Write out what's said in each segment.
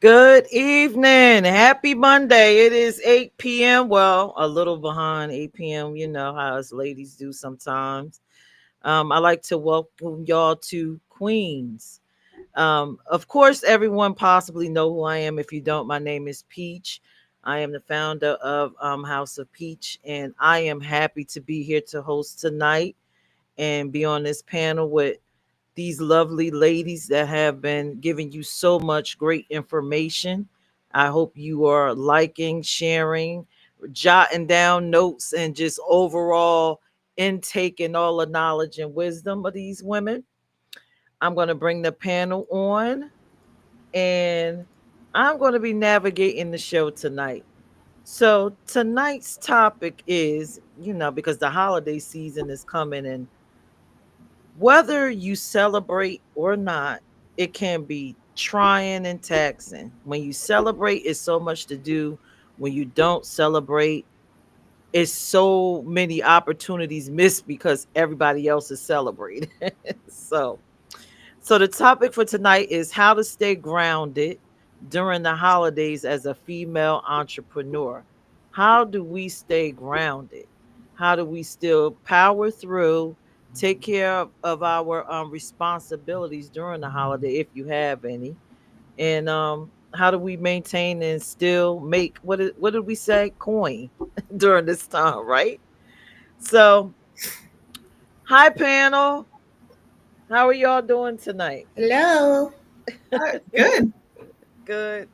Good evening. Happy Monday. It is 8 p.m. Well, a little behind 8 p.m. You know how us ladies do sometimes. I like to welcome y'all to Queens. Of course, everyone possibly know who I am. If you don't, my name is Peach. I am the founder of House of Peach, and I am happy to be here to host tonight and be on this panel with these lovely ladies that have been giving you so much great information. I hope you are liking, sharing, jotting down notes, and just overall intaking all the knowledge and wisdom of these women. I'm going to bring the panel on and I'm going to be navigating the show tonight. So, tonight's topic is, because the holiday season is coming and whether you celebrate or not, it can be trying and taxing. When you celebrate, it's so much to do. When you don't celebrate, it's so many opportunities missed because everybody else is celebrating. so, so the topic for tonight is how to stay grounded during the holidays as a female entrepreneur. How do we stay grounded? How do we still power through, take care of our responsibilities during the holiday if you have any? And how do we maintain and still make what did we say? Coin during this time, right? So, hi panel. How are y'all doing tonight? Hello. Good. Good.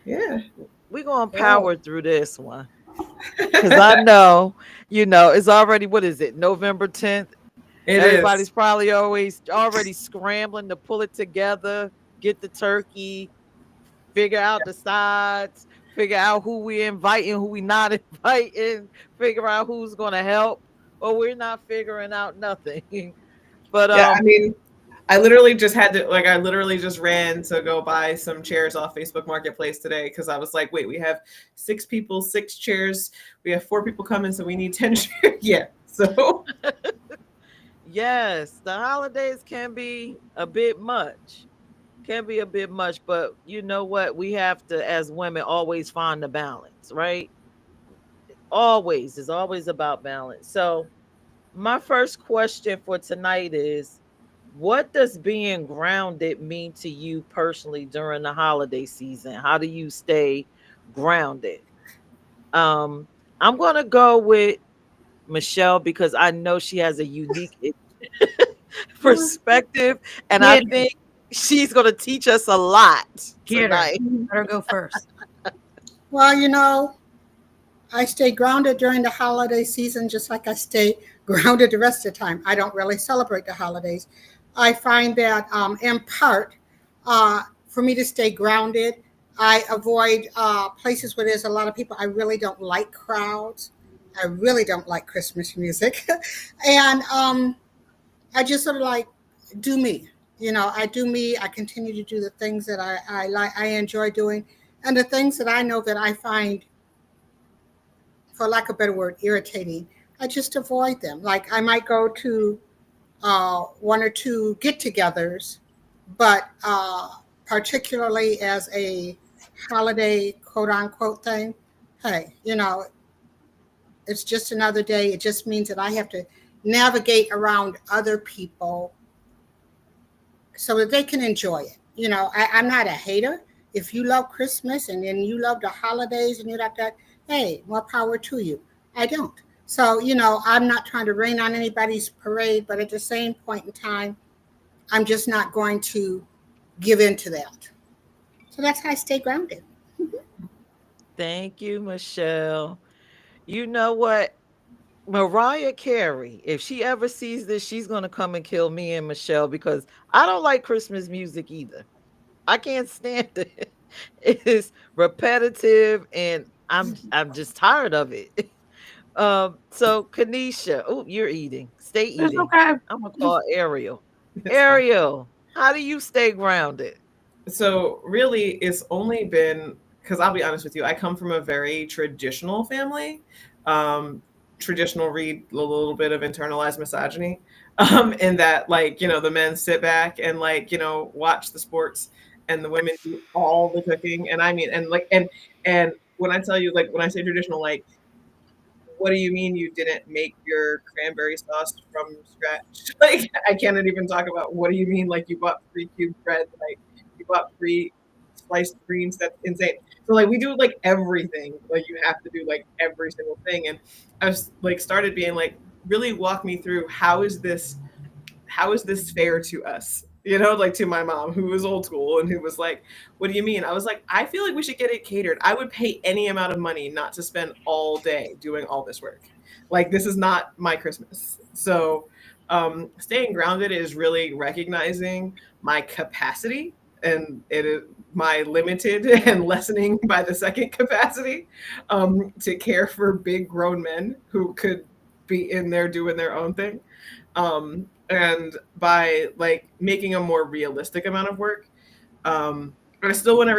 Yeah. We're gonna Oh, power through this one because I know, it's already what is it, November 10th. It Everybody's is. probably always already scrambling to pull it together, get the turkey, figure out the sides, figure out who we inviting, who we not inviting, figure out who's gonna help, or we're not figuring out nothing. but Yeah, I mean, I literally just had to I literally just ran to go buy some chairs off Facebook Marketplace today because I was like, wait, we have six people, six chairs. We have four people coming, so we need 10 chairs. Yeah. So yes, the holidays can be a bit much. Can be a bit much, but you know what? We have to, as women, always find the balance, right? Always. It's always about balance. So, my first question for tonight is what does being grounded mean to you personally during the holiday season? How do you stay grounded? Um, I'm going to go with Michelle because I know she has a unique perspective, and I yeah. think she's going to teach us a lot Get her. tonight. Let her go first. Well, I stay grounded during the holiday season just like I stay grounded the rest of the time. I don't really celebrate the holidays. I find that, in part, for me to stay grounded, I avoid places where there's a lot of people. I really don't like crowds. I really don't like Christmas music. and I just sort of like do me. I do me. I continue to do the things that I like. I enjoy doing, and the things that I know that I find, for lack of a better word, irritating. I just avoid them. Like I might go to one or two get-togethers, but particularly as a holiday quote unquote thing, hey, it's just another day. It just means that I have to navigate around other people so that they can enjoy it. I'm not a hater. If you love Christmas and then you love the holidays and you like that, hey, more power to you. I don't. So, I'm not trying to rain on anybody's parade, but at the same point in time, I'm just not going to give in to that. So that's how I stay grounded. Thank you, Michelle. You know what? Mariah Carey, if she ever sees this, she's going to come and kill me and Michelle because I don't like Christmas music either. I can't stand it. It is repetitive and I'm just tired of it. So Kanisha, oh, you're eating. Stay It's eating. okay. I'm gonna call Ariel. it's fine. Ariel, how do you stay grounded? So really, it's only been because I'll be honest with you, I come from a very traditional family. Um, Traditional read a little bit of internalized misogyny, in that the men sit back and watch the sports and the women do all the cooking. And I mean, and when I tell you, like, when I say traditional, like, what do you mean you didn't make your cranberry sauce from scratch? Like, I cannot even talk about what do you mean, like, you bought pre-cubed bread, like, you bought pre-sliced greens. That's insane. So, like, we do, like, everything. Like, you have to do, like, every single thing. And I was, like, started being like, really walk me through how is this fair to us? You know, like to my mom, who was old school and who was like, what do you mean? I was like, I feel like we should get it catered. I would pay any amount of money not to spend all day doing all this work. Like, this is not my Christmas. So, staying grounded is really recognizing my capacity, and it is my limited and lessening by the second capacity, to care for big grown men who could be in there doing their own thing, and by like making a more realistic amount of work. But I still want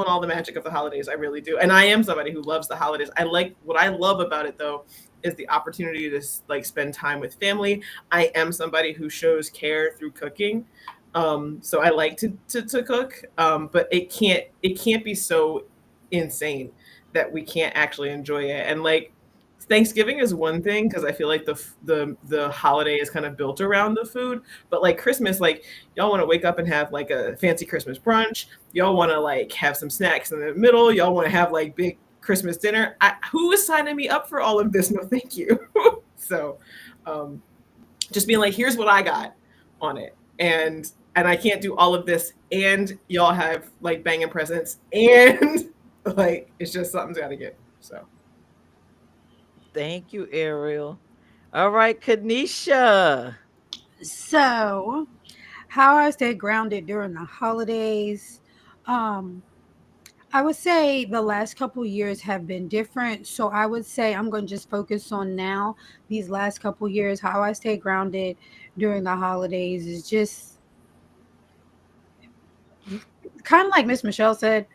all the magic of the holidays. I really do. And I am somebody who loves the holidays. I like, what I love about it though is the opportunity to like spend time with family. I am somebody who shows care through cooking. So I like to cook. But it can't be so insane that we can't actually enjoy it. And like, Thanksgiving is one thing because I feel like the holiday is kind of built around the food, but like Christmas, like, y'all want to wake up and have like a fancy Christmas brunch. Y'all want to like have some snacks in the middle. Y'all want to have like big Christmas dinner. Who is signing me up for all of this? No, thank you. So, um, just being like, here's what I got on it, and I can't do all of this, and y'all have like banging presents, and like it's just something's got to give. So. Thank you, Ariel. All right, Kanisha. So, how I stay grounded during the holidays. Um, I would say the last couple years have been different. So I would say I'm going to just focus on now, these last couple years. How I stay grounded during the holidays is just kind of like Miss Michelle said.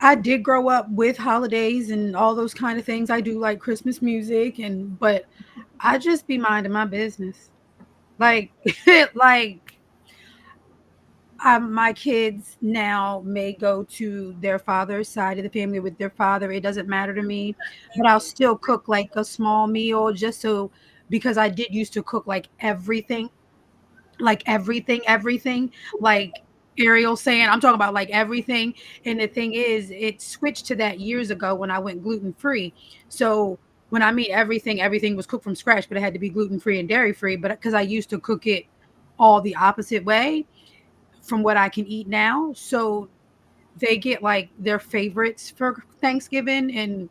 I did grow up with holidays and all those kind of things. I do like Christmas music, and but I just be minding my business. Like like my kids now may go to their father's side of the family with their father. It doesn't matter to me, but I'll still cook like a small meal just so, because I did used to cook like everything, like Ariel saying, I'm talking about like everything. And the thing is, it switched to that years ago when I went gluten free. So when I mean everything, everything was cooked from scratch, but it had to be gluten free and dairy free. But because I used to cook it all the opposite way from what I can eat now. So they get like their favorites for Thanksgiving, and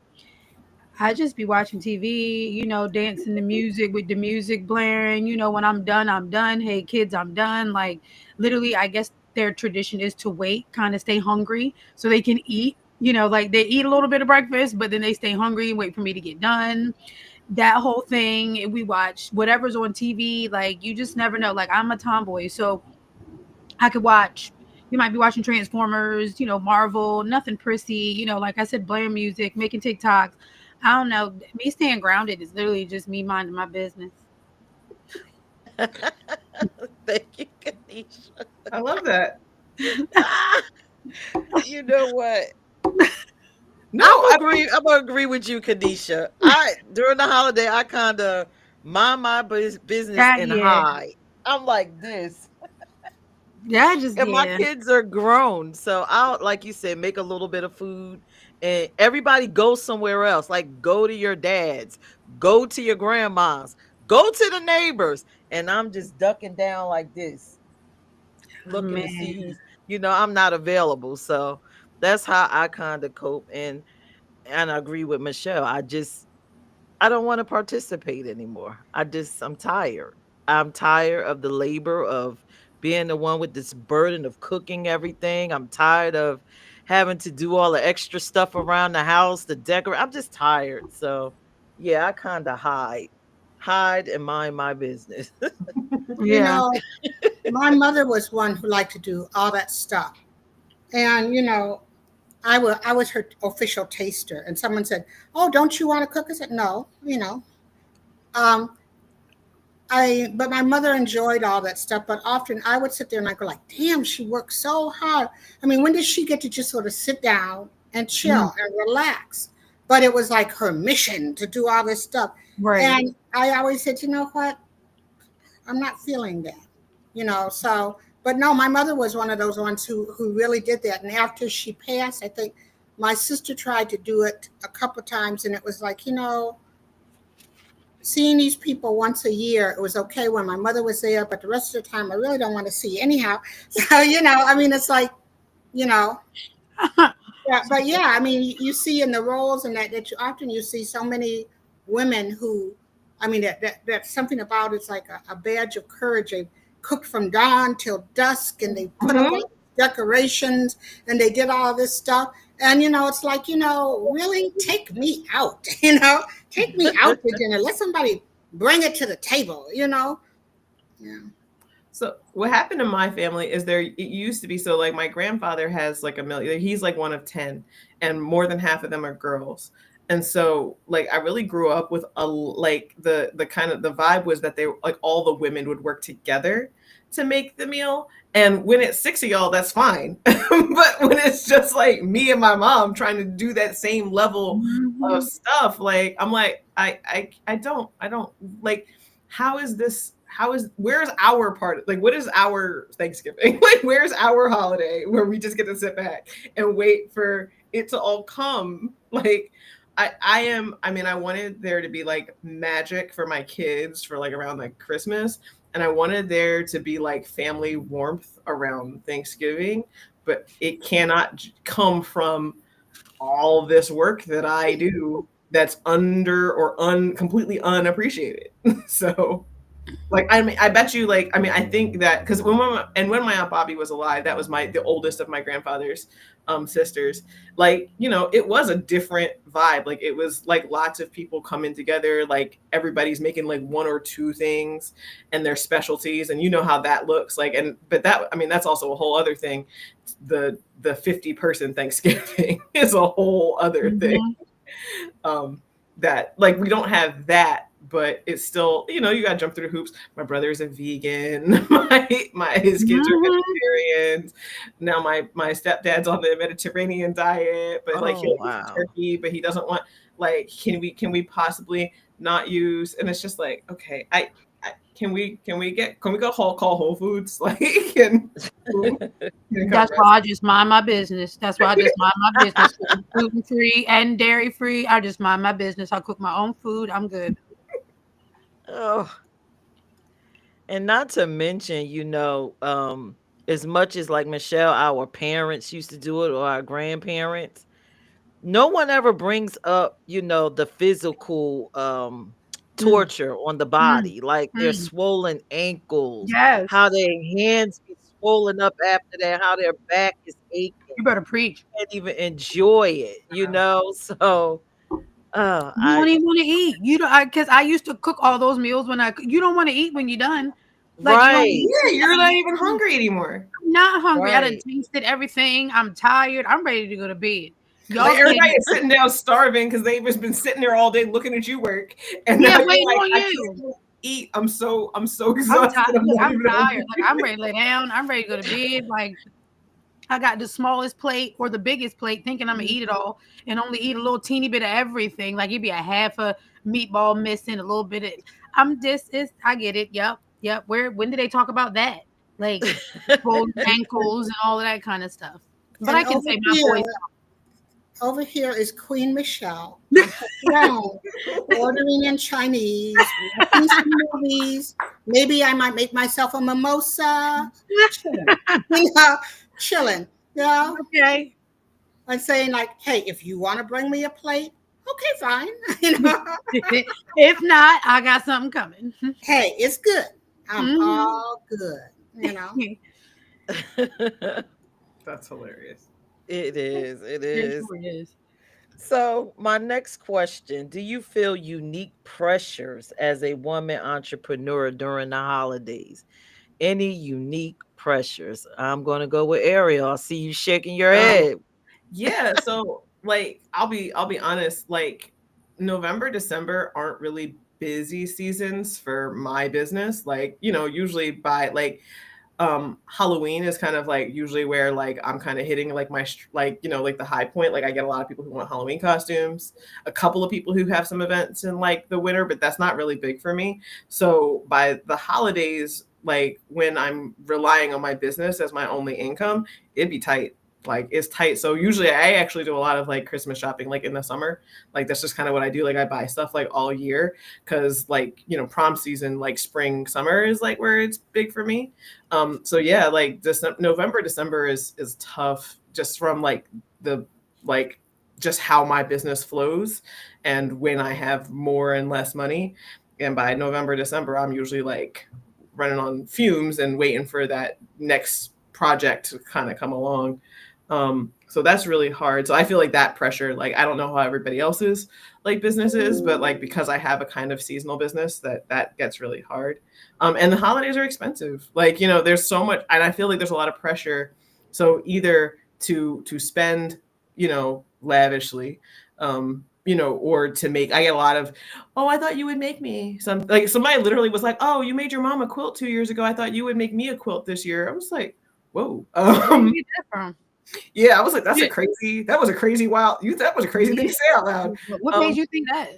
I just be watching TV, dancing the music with the music blaring. When I'm done, I'm done. Hey kids, I'm done. Like literally, I guess their tradition is to wait, kind of stay hungry so they can eat. Like they eat a little bit of breakfast, but then they stay hungry and wait for me to get done. That whole thing. We watch whatever's on TV. Like you just never know. Like I'm a tomboy, so I could watch. You might be watching Transformers, Marvel, nothing prissy, like I said, blaring music, making TikToks. I don't know. Me staying grounded is literally just me minding my business. Thank you, Kanisha. I love that. Ah, you know what? No, I mean, I'm gonna agree with you, Kanisha. I during the holiday, I kind of mind my business and Yeah. hide. I'm like this. Yeah, just, And my yeah. kids are grown. So I'll, like you said, make a little bit of food and everybody go somewhere else. Like go to your dad's, go to your grandma's, go to the neighbors. And I'm just ducking down like this, looking to see Man. who's, I'm not available. So that's how I kind of cope. And I agree with Michelle. I don't want to participate anymore. I'm tired. I'm tired of the labor of being the one with this burden of cooking everything. I'm tired of having to do all the extra stuff around the house, the decorate. I'm just tired. So, yeah, I kind of hide and mind my business. You Yeah. know, my mother was one who liked to do all that stuff. And, I was her official taster. And someone said, "Oh, don't you want to cook?" I said, "No, Um, but my mother enjoyed all that stuff. But often I would sit there and I go like, damn, she worked so hard. I mean, when did she get to just sort of sit down and Mm, chill and relax? But it was like her mission to do all this stuff. right. And I always said, you know what? I'm not feeling that, So, but no, my mother was one of those ones who really did that. And after she passed, I think my sister tried to do it a couple times, and it was like, seeing these people once a year, it was okay when my mother was there, but the rest of the time, I really don't want to see you anyhow. So, I mean, it's like, you know, yeah, but yeah, I mean, you see in the roles and that you see so many women who, I mean, that's something about it's like a badge of courage. They cooked from dawn till dusk, and they put up Mhm. all decorations, and they did all this stuff. And it's like, really take me out, take me out to dinner. Let somebody bring it to the table. Yeah. So what happened in my family is it used to be so like my grandfather has like a million, he's like one of 10 and more than half of them are girls. And so like I really grew up with like the kind of the vibe was that they like all the women would work together to make the meal. And when it's six of y'all, that's fine. But when it's just like me and my mom trying to do that same level of Mhm. stuff, like I'm like, I don't like how is this where's our part, like what is our Thanksgiving? Like where's our holiday where we just get to sit back and wait for it to all come? Like I mean I wanted there to be like magic for my kids for like around like Christmas, and I wanted there to be like family warmth around Thanksgiving, but it cannot come from all this work that I do that's under or completely unappreciated. So like I mean, I bet you like I mean I think that because when my aunt Bobby was alive, that was the oldest of my grandfather's sisters. Like it was a different vibe. Like it was like lots of people coming together. Like everybody's making like one or two things and their specialties, and you know how that looks. Like but that I mean that's also a whole other thing. The 50-person Thanksgiving is a whole other thing. Mhm. um that like we don't have that, but it's still you got to jump through the hoops. My brother's a vegan. My his kids are Mhm. vegetarians now. My stepdad's on the Mediterranean diet, but like Oh he'll eat wow. turkey, but he doesn't want like can we possibly not use, and it's just like okay can we go call Whole Foods like can it come That's why I just mind my business. That's why I just mind my business. Gluten free and dairy free. I just mind my business. I cook my own food. I'm good. Oh, and not to mention, as much as like Michelle, our parents used to do it or our grandparents, no one ever brings up, the physical Mm, torture on the mm, body, like their mm. swollen ankles, Yes. how their hands be swollen up after that, how their back is aching, You better preach. can't even enjoy it. So You I don't even want to eat. You don't, because I used to cook all those meals when you don't want to eat when you're done. Like you don't want to right, eat. yeah, You you're gotta not be even full. hungry anymore. I'm not hungry. I done right. tasted everything. I'm tired. I'm ready to go to bed. Like Y'all can't. everybody is sitting down starving because they've just been sitting there all day looking at you work, and now Yeah, you're waiting like, on I you. can't eat. I'm so I'm tired. exhausted. I'm Look, not I'm even tired. hungry. Like I'm ready to lay down. I'm ready to go to bed. Like I got the smallest plate or the biggest plate, thinking I'm gonna eat it all, and only eat a little teeny bit of everything. Like it'd be a half a meatball missing, a little bit of. I'm just. It's. I get it. Yep. Yep. Where? When did they talk about that? Like swollen ankles and all of that kind of stuff. But And I can say my voice. over here is Queen Michelle on her throne, ordering in Chinese, watching some movies. Maybe I might make myself a mimosa, chilling, you know, chilling. Yeah, Okay. and saying like, "Hey, if you want to bring me a plate, okay, fine." you know, If not, I got something coming. hey, it's good. I'm Mhm. all good. That's hilarious. It is. It It is. sure is. So, my next question, do you feel unique pressures as a woman entrepreneur during the holidays? Any unique pressures? I'm going to go with Ariel. I see you shaking your Um, head. yeah. So like, I'll be honest. Like, November, December aren't really busy seasons for my business. Like, usually by like Halloween is kind of like usually where like I'm kind of hitting like my like like the high point. Like I get a lot of people who want Halloween costumes, a couple of people who have some events in like the winter, but that's not really big for me. So by the holidays, like when I'm relying on my business as my only income, it'd be tight. Like it's tight. So usually I actually do a lot of like Christmas shopping like in the summer. Like that's just kind of what I do. Like I buy stuff like all year because like prom season, like spring summer is like where it's big for me. So yeah, like November, December is tough just from like the like just how my business flows and when I have more and less money. And by November, December, I'm usually like running on fumes and waiting for that next project to kind of come along. So that's really hard. So I feel like that pressure, like I don't know how everybody else's like business is, but like because I have a kind of seasonal business that gets really hard. And the holidays are expensive. Like, there's so much, and I feel like there's a lot of pressure. So either to spend, lavishly, or to make, I get a lot of, oh, I thought you would make me some, like somebody literally was like, oh, you made your mom a quilt 2 years ago. I thought you would make me a quilt this year. I was like, whoa. Where you get that from? Yeah, I was like, Yeah. that was a crazy that was a crazy thing to say out loud. What made you think that?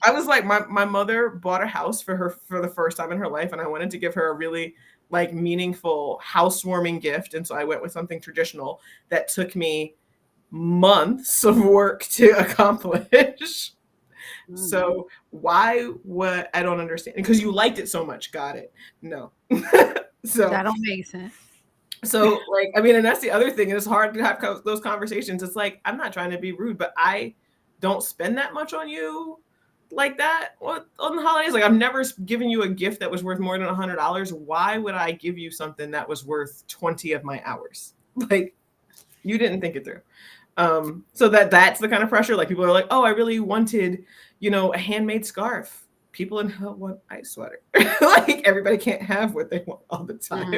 I was like, my mother bought a house for her for the first time in her life, and I wanted to give her a really like meaningful housewarming gift. And so I went with something traditional that took me months of work to accomplish. So why what I don't understand, because you liked it so much. Got it. No. So That don't make sense. so, like, I mean, and that's the other thing. And it's hard to have those conversations. It's like, I'm not trying to be rude, but I don't spend that much on you like that on the holidays. Like, I've never given you a gift that was worth more than $100. Why would I give you something that was worth 20 of my hours? Like, you didn't think it through. So that's the kind of pressure. Like, people are like, oh, I really wanted, a handmade scarf. People in hell want ice sweater. Like everybody can't have what they want all the time.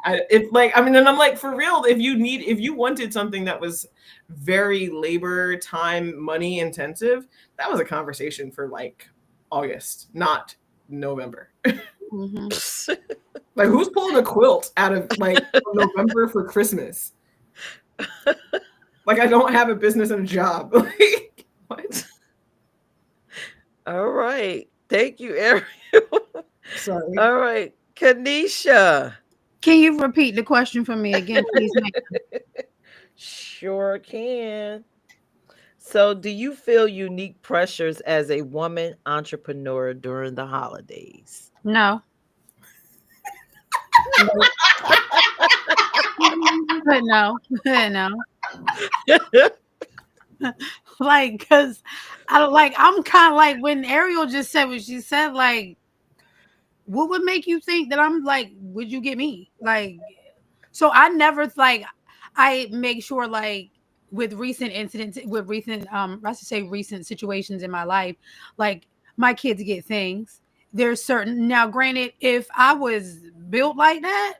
And I'm like, for real, if you wanted something that was very labor, time, money intensive, that was a conversation for like August, not November. Like who's pulling a quilt out of like November for Christmas? Like I don't have a business and a job. Like what? All right. Thank you, Ariel. Sorry. All right. Kanisha. Can you repeat the question for me again, please, ma'am? Sure can. So, do you feel unique pressures as a woman entrepreneur during the holidays? No. But no. No. Like, cause I don't like. I'm kind of like when Ariel just said what she said. Like, what would make you think that I'm like? Would you get me? Like, so I never like. I make sure like with recent incidents, with recent I should say recent situations in my life, like my kids get things. There's certain now. Granted, if I was built like that,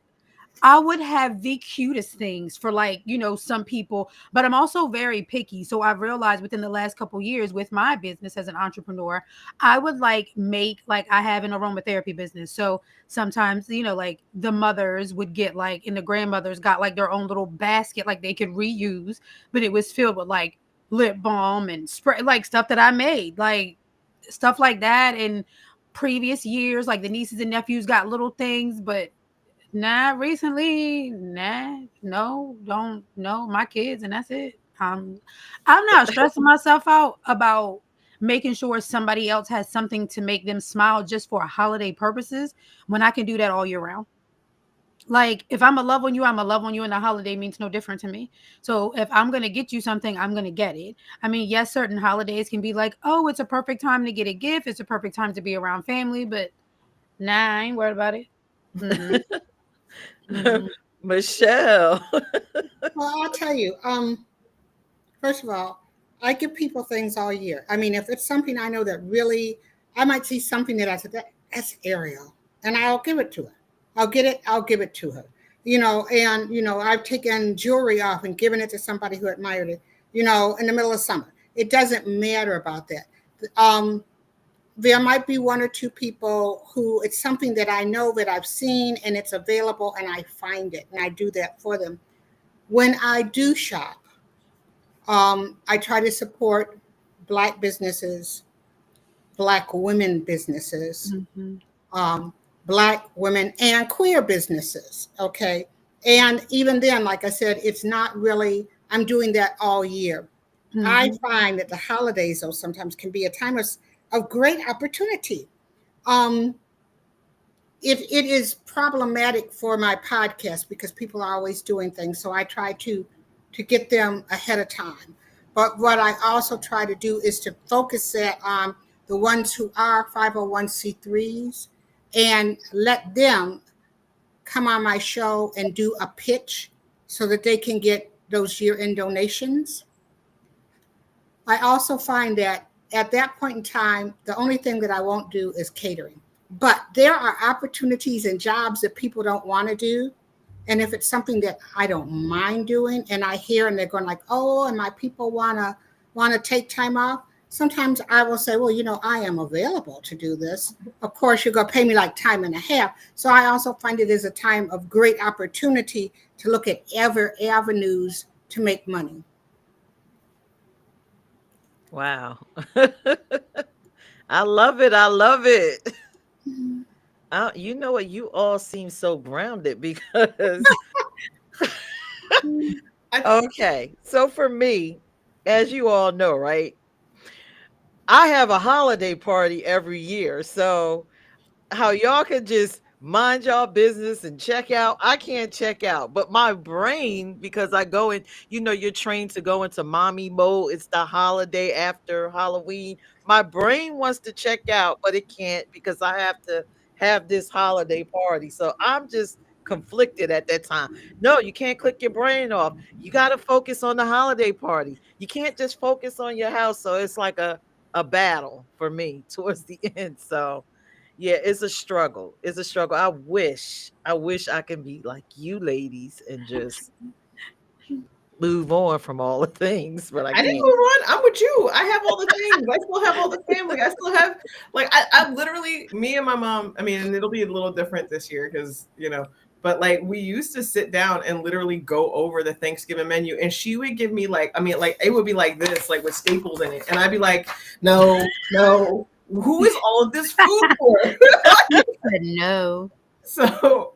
I would have the cutest things for like, some people, but I'm also very picky. So I've realized within the last couple years with my business as an entrepreneur, I would like make like I have an aromatherapy business. So sometimes, like the mothers would get like and the grandmothers got like their own little basket like they could reuse, but it was filled with like lip balm and spray like stuff that I made, like stuff like that. And previous years, like the nieces and nephews got little things, but nah, recently, nah, no, don't know my kids, and that's it. I'm not stressing myself out about making sure somebody else has something to make them smile just for holiday purposes when I can do that all year round. Like if I'm a love on you, I'm a love on you, and the holiday means no different to me. So if I'm gonna get you something, I'm gonna get it. I mean, yes, certain holidays can be like, oh, it's a perfect time to get a gift. It's a perfect time to be around family, but nah, I ain't worried about it. Mm-mm. Mm-mm. Michelle. Well, I'll tell you. First of all, I give people things all year. I mean, if it's something I know that really, I might see something that I said that's Ariel, and I'll give it to her. I'll get it. I'll give it to her. And I've taken jewelry off and given it to somebody who admired it. In the middle of summer. It doesn't matter about that. Um, there might be one or two people who it's something that I know that I've seen and it's available and I find it and I do that for them. When I do shop, I try to support Black businesses, Black women businesses, Mhm. um, Black women and queer businesses. Okay. And even then, like I said, it's not really, I'm doing that all year. I Mhm. find that the holidays, though, sometimes can be a time of great opportunity. Um, it is problematic for my podcast because people are always doing things. So I try to get them ahead of time. But what I also try to do is to focus that on the ones who are 501c3s and let them come on my show and do a pitch so that they can get those year-end donations. I also find that at that point in time, the only thing that I won't do is catering. But there are opportunities and jobs that people don't want to do. And if it's something that I don't mind doing and I hear and they're going like, oh, and my people wanna take time off, sometimes I will say, well, I am available to do this. Of course, you're gonna pay me like time and a half. So I also find it is a time of great opportunity to look at other avenues to make money. Wow. I love it. I love it. You know what? You all seem so grounded because, I, okay. So for me, as you all know, right? I have a holiday party every year. So how y'all can just mind y'all business and check out. I can't check out, but my brain, because I go in, you're trained to go into mommy mode. It's the holiday after Halloween. My brain wants to check out, but it can't because I have to have this holiday party. So I'm just conflicted at that time. No, you can't click your brain off. You got to focus on the holiday party. You can't just focus on your house. So it's like a battle for me towards the end. So yeah, it's a struggle. It's a struggle. I wish I can be like you ladies and just move on from all the things, but I I didn't can't. move on. I'm with you. I have all the things. I still have all the family. I still have like I literally me and my mom. I mean, and it'll be a little different this year because but like we used to sit down and literally go over the Thanksgiving menu, and she would give me like I mean like it would be like this like with staples in it, and I'd be like, no, no, who is all of this food for? Said no. So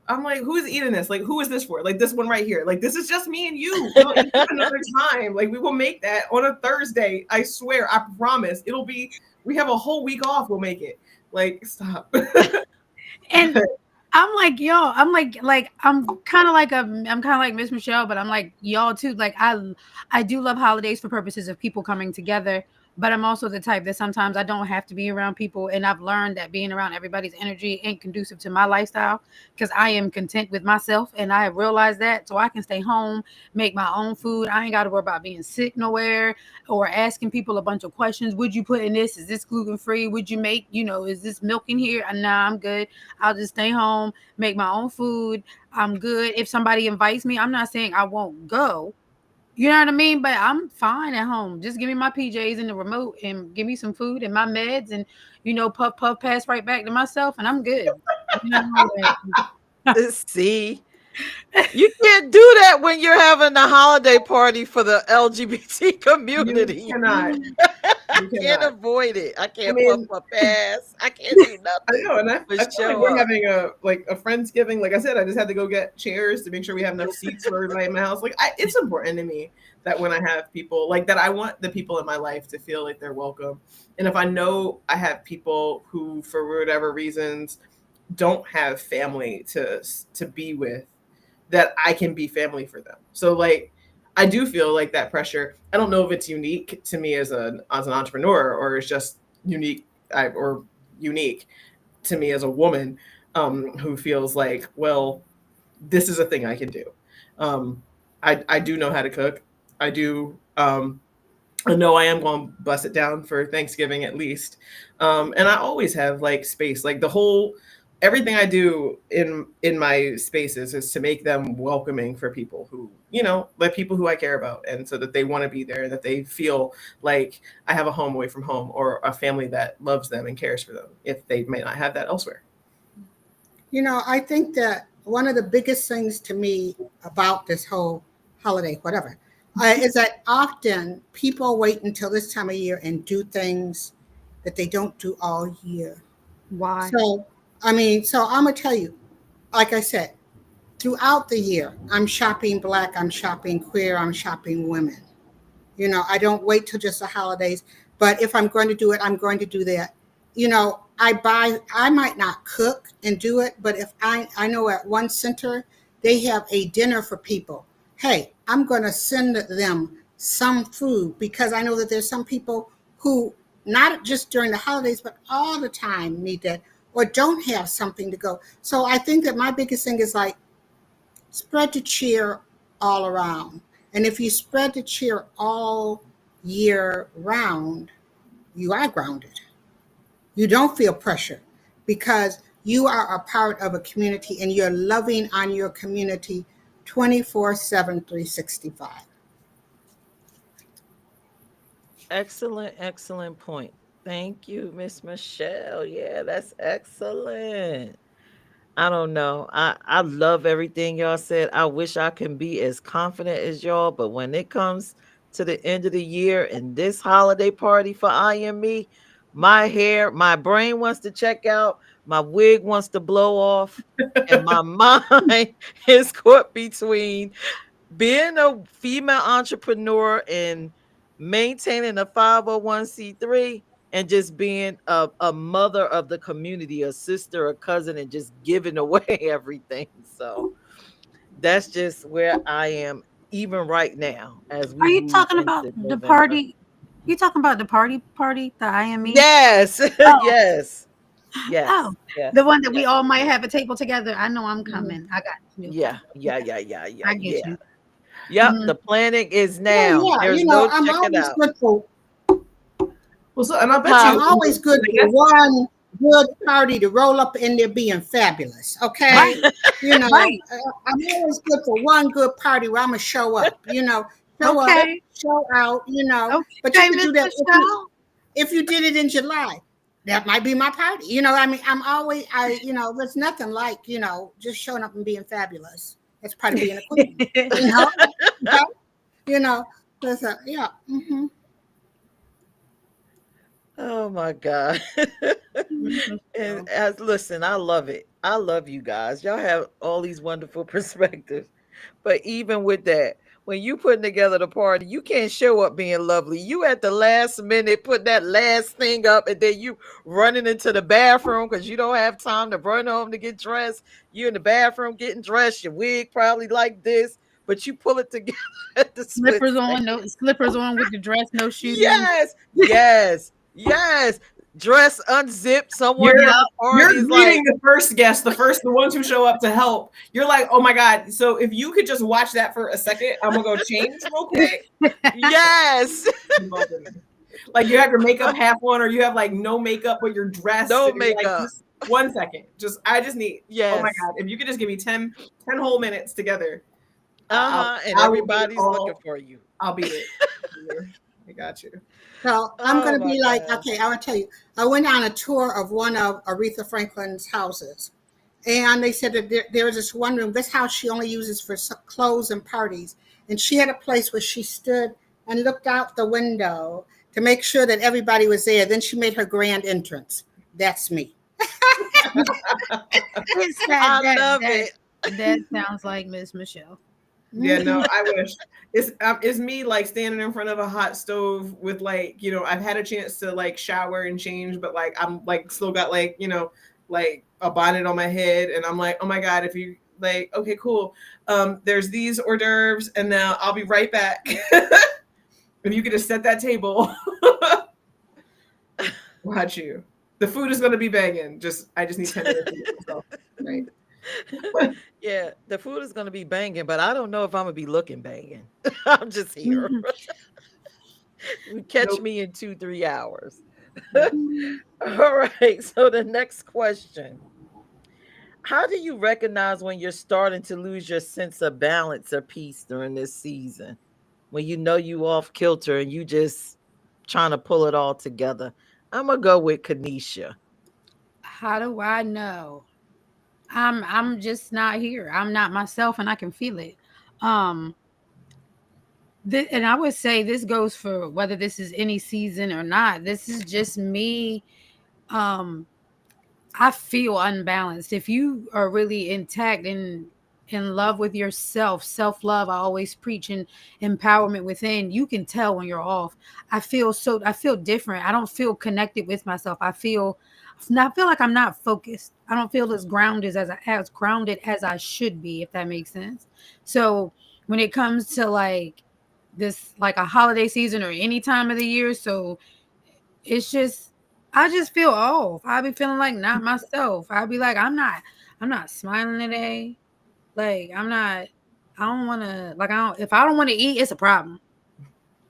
I'm like, who is eating this? Like, who is this for? Like this one right here. Like, this is just me and you. We'll eat this another time. Like, we will make that on a Thursday. I swear, I promise. It'll be. We have a whole week off. We'll make it. Like, stop. And But I'm like, yo, I'm kind of like Miss Michelle, but I'm like y'all too. Like I do love holidays for purposes of people coming together, but I'm also the type that sometimes I don't have to be around people, and I've learned that being around everybody's energy ain't conducive to my lifestyle because I am content with myself, and I have realized that, so I can stay home, make my own food. I ain't got to worry about being sick nowhere or asking people a bunch of questions. Would you put in this? Is this gluten free? Would you make? Is this milk in here? Nah, I'm good. I'll just stay home, make my own food. I'm good. If somebody invites me, I'm not saying I won't go. You know what I mean? But I'm fine at home. Just give me my PJs and the remote and give me some food and my meds and puff puff pass right back to myself and I'm good. You know, like, See, you can't do that when you're having a holiday party for the LGBT you community. cannot. I You can't cannot. avoid it. I I can't puff mean, my pass. I can't do I nothing know, and but I feel like show we're up. having a friendsgiving. Like I said, I just had to go get chairs to make sure we have enough seats for everybody in my house. Like it's important to me that when I have people like that, I want the people in my life to feel like they're welcome. And if I know I have people who, for whatever reasons, don't have family to be with, that I can be family for them. So like I do feel like that pressure. I don't know if it's unique to me as an entrepreneur or it's just or unique to me as a woman who feels like, well, this is a thing I can do. I do know how to cook. I do. I know I am going to bust it down for Thanksgiving at least. And I always have like space, like everything I do in my spaces is to make them welcoming for people who the people who I care about, and so that they want to be there, that they feel like I have a home away from home, or a family that loves them and cares for them if they may not have that elsewhere. I think that one of the biggest things to me about this whole holiday, whatever, is that often people wait until this time of year and do things that they don't do all year. Why? So, I mean, so I'm going to tell you, like I said, throughout the year, I'm shopping black, I'm shopping queer, I'm shopping women. I don't wait till just the holidays, but if I'm going to do it, I'm going to do that. I might not cook and do it, but if I know at one center, they have a dinner for people. Hey, I'm going to send them some food because I know that there's some people who, not just during the holidays, but all the time need that or don't have something to go. So I think that my biggest thing is like, spread the cheer all around. And if you spread the cheer all year round, you are grounded. You don't feel pressure because you are a part of a community and you're loving on your community 24/7, 365. Excellent, excellent point. Thank you, Miss Michelle. Yeah, that's excellent. I don't know. I love everything y'all said. I wish I can be as confident as y'all, but when it comes to the end of the year and this holiday party for I am me, my brain wants to check out, my wig wants to blow off, and my mind is caught between being a female entrepreneur and maintaining a 501c3 and just being a mother of the community, a sister, a cousin, and just giving away everything. So that's just where I am, even right now, as Are we you move talking about into the November. party? You talking about the party, the IME? Yes, Oh, yes, oh, yes, yes, the one that we yes. all might have a table together. I know I'm Mhm. coming. I got you. Yeah, yeah, yeah, yeah, yeah, I get yeah. you. Yep, Mhm. the planning is Well, now. yeah, There's no I'm checking always out. good for Well, so, and I bet Huh? I'm you, always good I for guess, one good party to roll up in there being fabulous. Okay, Right, right. I'm always good for one good party where I'm gonna show up. Show up, Okay, show out. But you okay, could Miss do that Michelle. if you did it in July. That might be my party. I mean, I'm always there's nothing like just showing up and being fabulous. That's part of being a queen. You know, okay? You know, yeah. Oh my God. Miss And Michelle. as listen, I love it. I love you guys. Y'all have all these wonderful perspectives. But even with that, when you putting together the party, you can't show up being lovely. You at the last minute put that last thing up, and then you running into the bathroom because you don't have time to run home to get dressed. You in the bathroom getting dressed, your wig probably like this, but you pull it together at the split Slippers on, no second. slippers on with the dress, no shoes. Yes, yes, yes. Dress unzipped. Someone you're from the Yup. you're party is like, greeting the first guest, the ones who show up to help. You're like, oh my god. So if you could just watch that for a second, I'm gonna go change real quick. yes, Like you have your makeup half on, or you have like no makeup, but you're dressed, no and you're like, makeup. just 1 second. I just need. Oh my Yes. god! If you could just give me 10 whole minutes together, I'll Uh-huh. And I will be everybody's looking all. for you. I'll be there. I got you. So I'm Oh going to my be like, God. okay, I will tell you. I went on a tour of one of Aretha Franklin's houses, and they said that there was this one room. This house she only uses for clothes and parties, and she had a place where she stood and looked out the window to make sure that everybody was there. Then she made her grand entrance. That's me. It's that I that love that it. that sounds like Miss Michelle. Yeah, no, Mhm. I wish it's me like standing in front of a hot stove with like I've had a chance to like shower and change, but like I'm like still got like like a bonnet on my head, and I'm like, oh my god, if you like, okay, cool, there's these hors d'oeuvres, and now I'll be right back. If you could just set that table, watch you. The food is gonna be banging. I just need 10 minutes to get myself right. Yeah, the food is gonna be banging, but I don't know if I'm gonna be looking banging. I'm just here. Mhm. Catch Nope. me in 2, 3 hours. Yep. All right. So the next question. How do you recognize when you're starting to lose your sense of balance or peace during this season? When you know you off kilter and you just trying to pull it all together. I'm gonna go with Kanisha. How do I know? I'm just not here. I'm not myself and I can feel it. Um and I would say this goes for whether this is any season or not. This is just me. Um I feel unbalanced. If you are really intact and in love with yourself, self love, I always preach, and empowerment within, you can tell when you're off. I feel different. I don't feel connected with myself. I feel like I'm not focused. I don't feel as grounded as I should be, if that makes sense. So when it comes to like this, like a holiday season or any time of the year, so it's just I just feel off. I be feeling like not myself. I be like, I'm not smiling today. Like I don't wanna like I don't if I don't want to eat, it's a problem.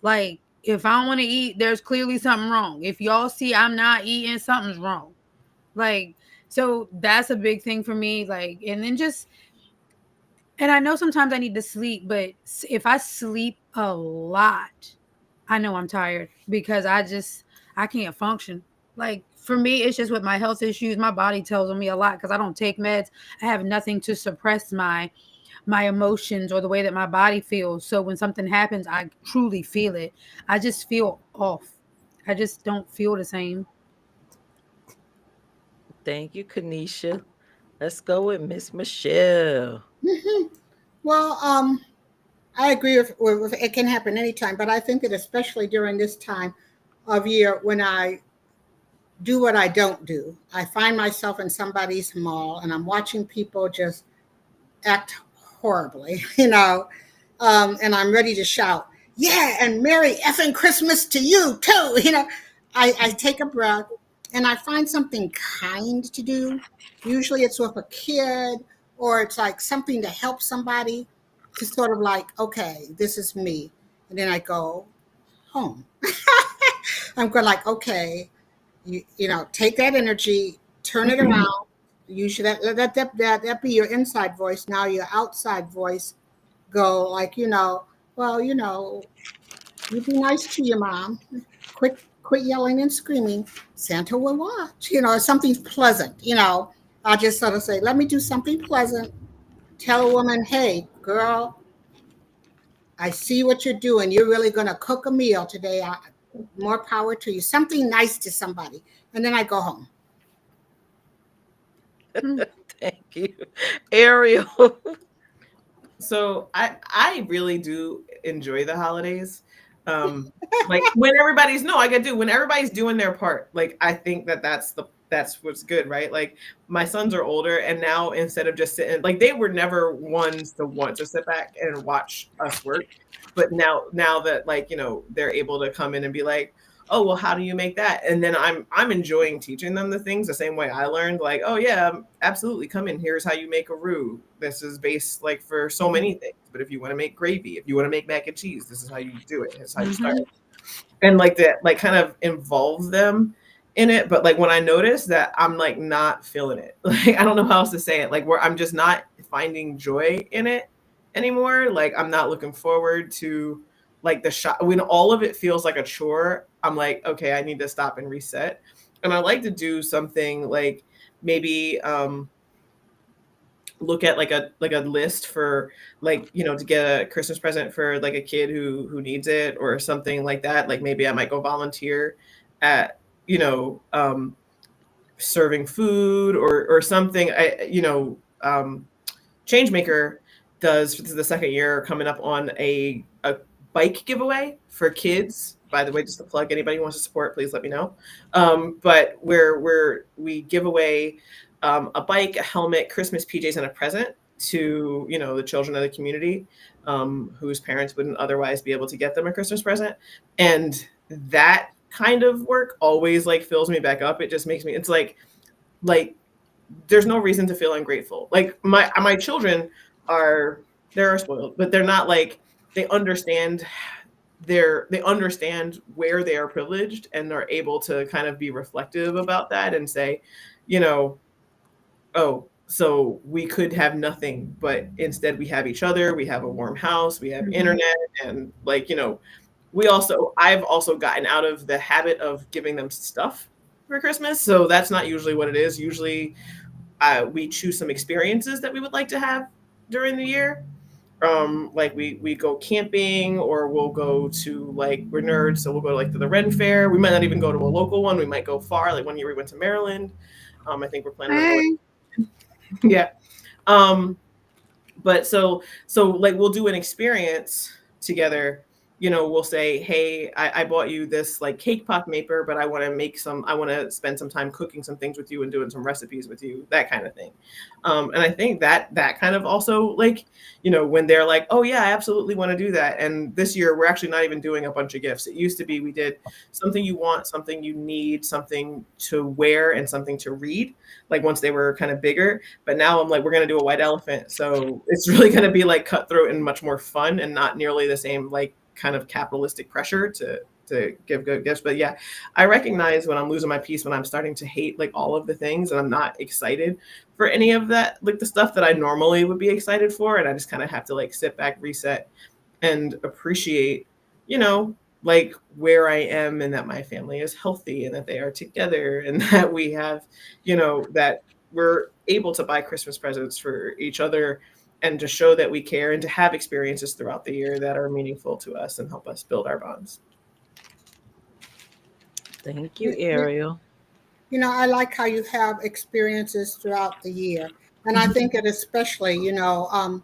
Like if I don't want to eat, there's clearly something wrong. If y'all see I'm not eating, something's wrong. Like so that's a big thing for me. Like and then just and I know sometimes I need to sleep, but if I sleep a lot, I know I'm tired because I can't function. Like for me, it's just with my health issues. My body tells on me a lot because I don't take meds. I have nothing to suppress my emotions or the way that my body feels. So when something happens, I truly feel it. I just feel off. I just don't feel the same. Thank you, Kanisha. Let's go with Miss Michelle. Well, I agree with it can happen anytime, but I think that especially during this time of year when I do what I don't do, I find myself in somebody's mall and I'm watching people just act horribly, and I'm ready to shout, yeah, and Merry effing Christmas to you too. I take a breath and I find something kind to do. Usually it's with a kid or it's like something to help somebody to sort of like, okay, this is me. And then I go home. I'm going like, okay, take that energy, turn it around. Usually that be your inside voice. Now your outside voice go like, well, you be nice to your mom. Quit yelling and screaming. Santa will watch. Something pleasant. I'll just sort of say, let me do something pleasant. Tell a woman, hey, girl, I see what you're doing. You're really going to cook a meal today. More power to you. Something nice to somebody. And then I go home. Mm. Thank you. Ariel. So I really do enjoy the holidays. Um, like when everybody's no, I get do when everybody's doing their part. Like I think that's what's good, right? Like my sons are older, and now instead of just sitting, like they were never ones to want to sit back and watch us work, but now that like they're able to come in and be like, oh well, how do you make that? And then I'm enjoying teaching them the things the same way I learned. Like, oh yeah, absolutely, come in. Here's how you make a roux. This is based like for so many things. But if you want to make gravy, if you want to make mac and cheese, this is how you do it. This is how you start. Mhm. And like that, like kind of involve them in it. But like when I notice that I'm like not feeling it, like I don't know how else to say it. Like where I'm just not finding joy in it anymore. Like I'm not looking forward to like the shot when all of it feels like a chore. I'm like, okay, I need to stop and reset. And I like to do something like maybe look at like a list for like to get a Christmas present for like a kid who needs it or something like that. Like maybe I might go volunteer at serving food or something. Changemaker does, this is the second year coming up on a bike giveaway for kids. By the way, just to plug, anybody who wants to support, please let me know. But where we give away a bike, a helmet, Christmas PJs, and a present to the children of the community whose parents wouldn't otherwise be able to get them a Christmas present. And that kind of work always like fills me back up. It just makes me, it's like there's no reason to feel ungrateful. Like my children they're spoiled, but they're not like they understand they understand where they are privileged and are able to kind of be reflective about that and say, you know, oh, So we could have nothing, but instead we have each other, we have a warm house, we have Mhm. internet, and like, we also I've also gotten out of the habit of giving them stuff for Christmas. So that's not usually what it is. Usually we choose some experiences that we would like to have during the year. Like we go camping, or we'll go to, like, we're nerds, so we'll go like to the Ren Fair. We might not even go to a local one. We might go far. Like one year we went to Maryland. I think we're planning on going. Hey. Yeah. Um, but so like we'll do an experience together. We'll say, hey, I bought you this like cake pop maker, but I want to spend some time cooking some things with you and doing some recipes with you, that kind of thing. And I think that kind of also, like, when they're like, oh yeah, I absolutely want to do that. And this year we're actually not even doing a bunch of gifts. It used to be we did something you want, something you need, something to wear, and something to read, like once they were kind of bigger. But now I'm like, we're going to do a white elephant. So it's really going to be like cutthroat and much more fun, and not nearly the same like kind of capitalistic pressure to give good gifts. But yeah, I recognize when I'm losing my peace, when I'm starting to hate like all of the things, and I'm not excited for any of that, like the stuff that I normally would be excited for. And I just kind of have to like sit back, reset, and appreciate, you know, like where I am, and that my family is healthy, and that they are together, and that we have, that we're able to buy Christmas presents for each other, and to show that we care, and to have experiences throughout the year that are meaningful to us and help us build our bonds. Thank you, You, you, Ariel. I like how you have experiences throughout the year. And I think it especially, and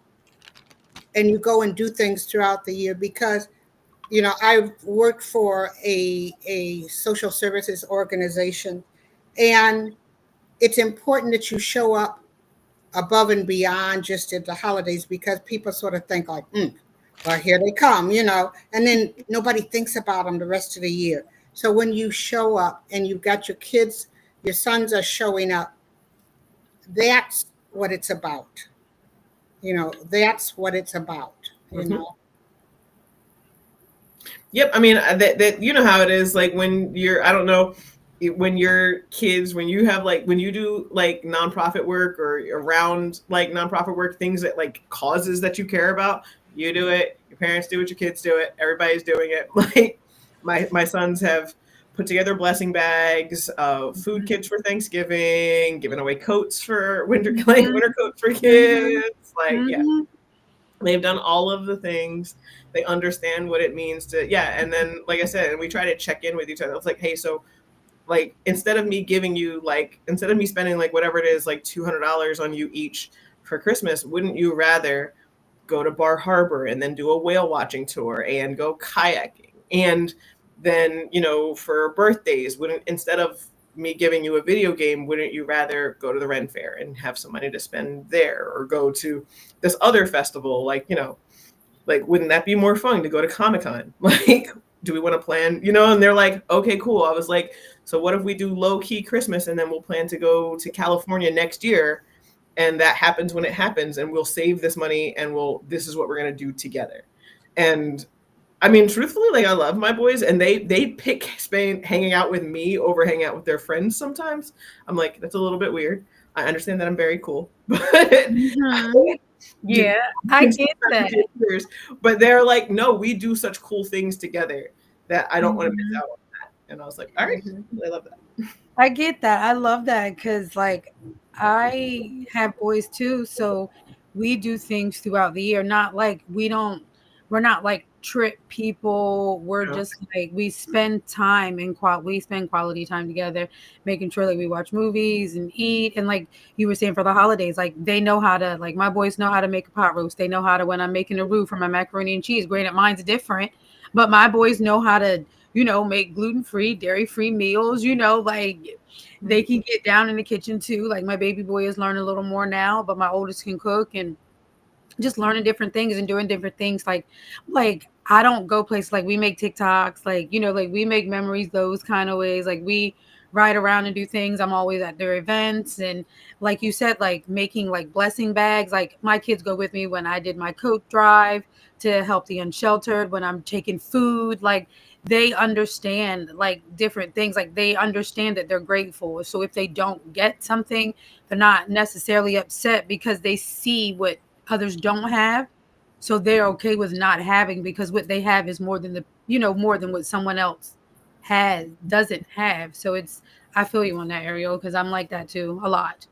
you go and do things throughout the year because, I've worked for a social services organization, and it's important that you show up above and beyond just at the holidays, because people sort of think like, well, here they come, and then nobody thinks about them the rest of the year. So when you show up and you've got your kids, your sons are showing up, that's what it's about. That's what it's about, Mhm. Yep. I mean, that you know how it is. Like when you're, I don't know, when your kids, when you have like when you do like nonprofit work, or around like nonprofit work, things that like causes that you care about, you do it. Your parents do it. Your kids do it. Everybody's doing it. Like my sons have put together blessing bags, food kits for Thanksgiving, giving away coats for winter, like Mhm. winter coats for Mhm. kids. Like, yeah, Mhm. they've done all of the things. They understand what it means to, yeah. And then, like I said, and we try to check in with each other. It's like, hey, so like instead of me spending like whatever it is, like $200 on you each for Christmas, wouldn't you rather go to Bar Harbor and then do a whale watching tour and go kayaking? And then, for birthdays, wouldn't, instead of me giving you a video game, wouldn't you rather go to the Ren Fair and have some money to spend there, or go to this other festival? Like, like, wouldn't that be more fun to go to Comic-Con? Like, do we want to plan, And they're like, okay, cool. I was like, so what if we do low key Christmas, and then we'll plan to go to California next year, and that happens when it happens, and we'll save this money, and this is what we're going to do together. And I mean, truthfully, like, I love my boys, and they pick Spain hanging out with me over hanging out with their friends sometimes. I'm like, that's a little bit weird. I understand that I'm very cool, but Mhm. you Yeah, I can get sometimes that. with your peers. But they're like, no, we do such cool things together that I don't want to miss Mhm. out on that. And I was like, all right, I love that. I get that. I love that because, like, I have boys too, so we do things throughout the year. Not like we're not like trip people. We're You know? just like we spend time in we spend quality time together, making sure that we watch movies and eat. And like you were saying for the holidays, like they know how to, like my boys know how to make a pot roast. They know how to, when I'm making a roux for my macaroni and cheese. Granted, mine's different, but my boys know how to, make gluten-free, dairy-free meals, like they can get down in the kitchen too. Like my baby boy is learning a little more now, but my oldest can cook, and just learning different things and doing different things. Like I don't go places, like we make TikToks, like, like we make memories those kind of ways. Like we ride around and do things. I'm always at their events. And like you said, like making like blessing bags. Like my kids go with me when I did my coat drive to help the unsheltered, when I'm taking food. Like they understand like different things. Like they understand that they're grateful. So if they don't get something, they're not necessarily upset because they see what others don't have. So they're okay with not having because what they have is more than more than what someone else doesn't have. So it's I feel you on that, Ariel, because I'm like that too a lot.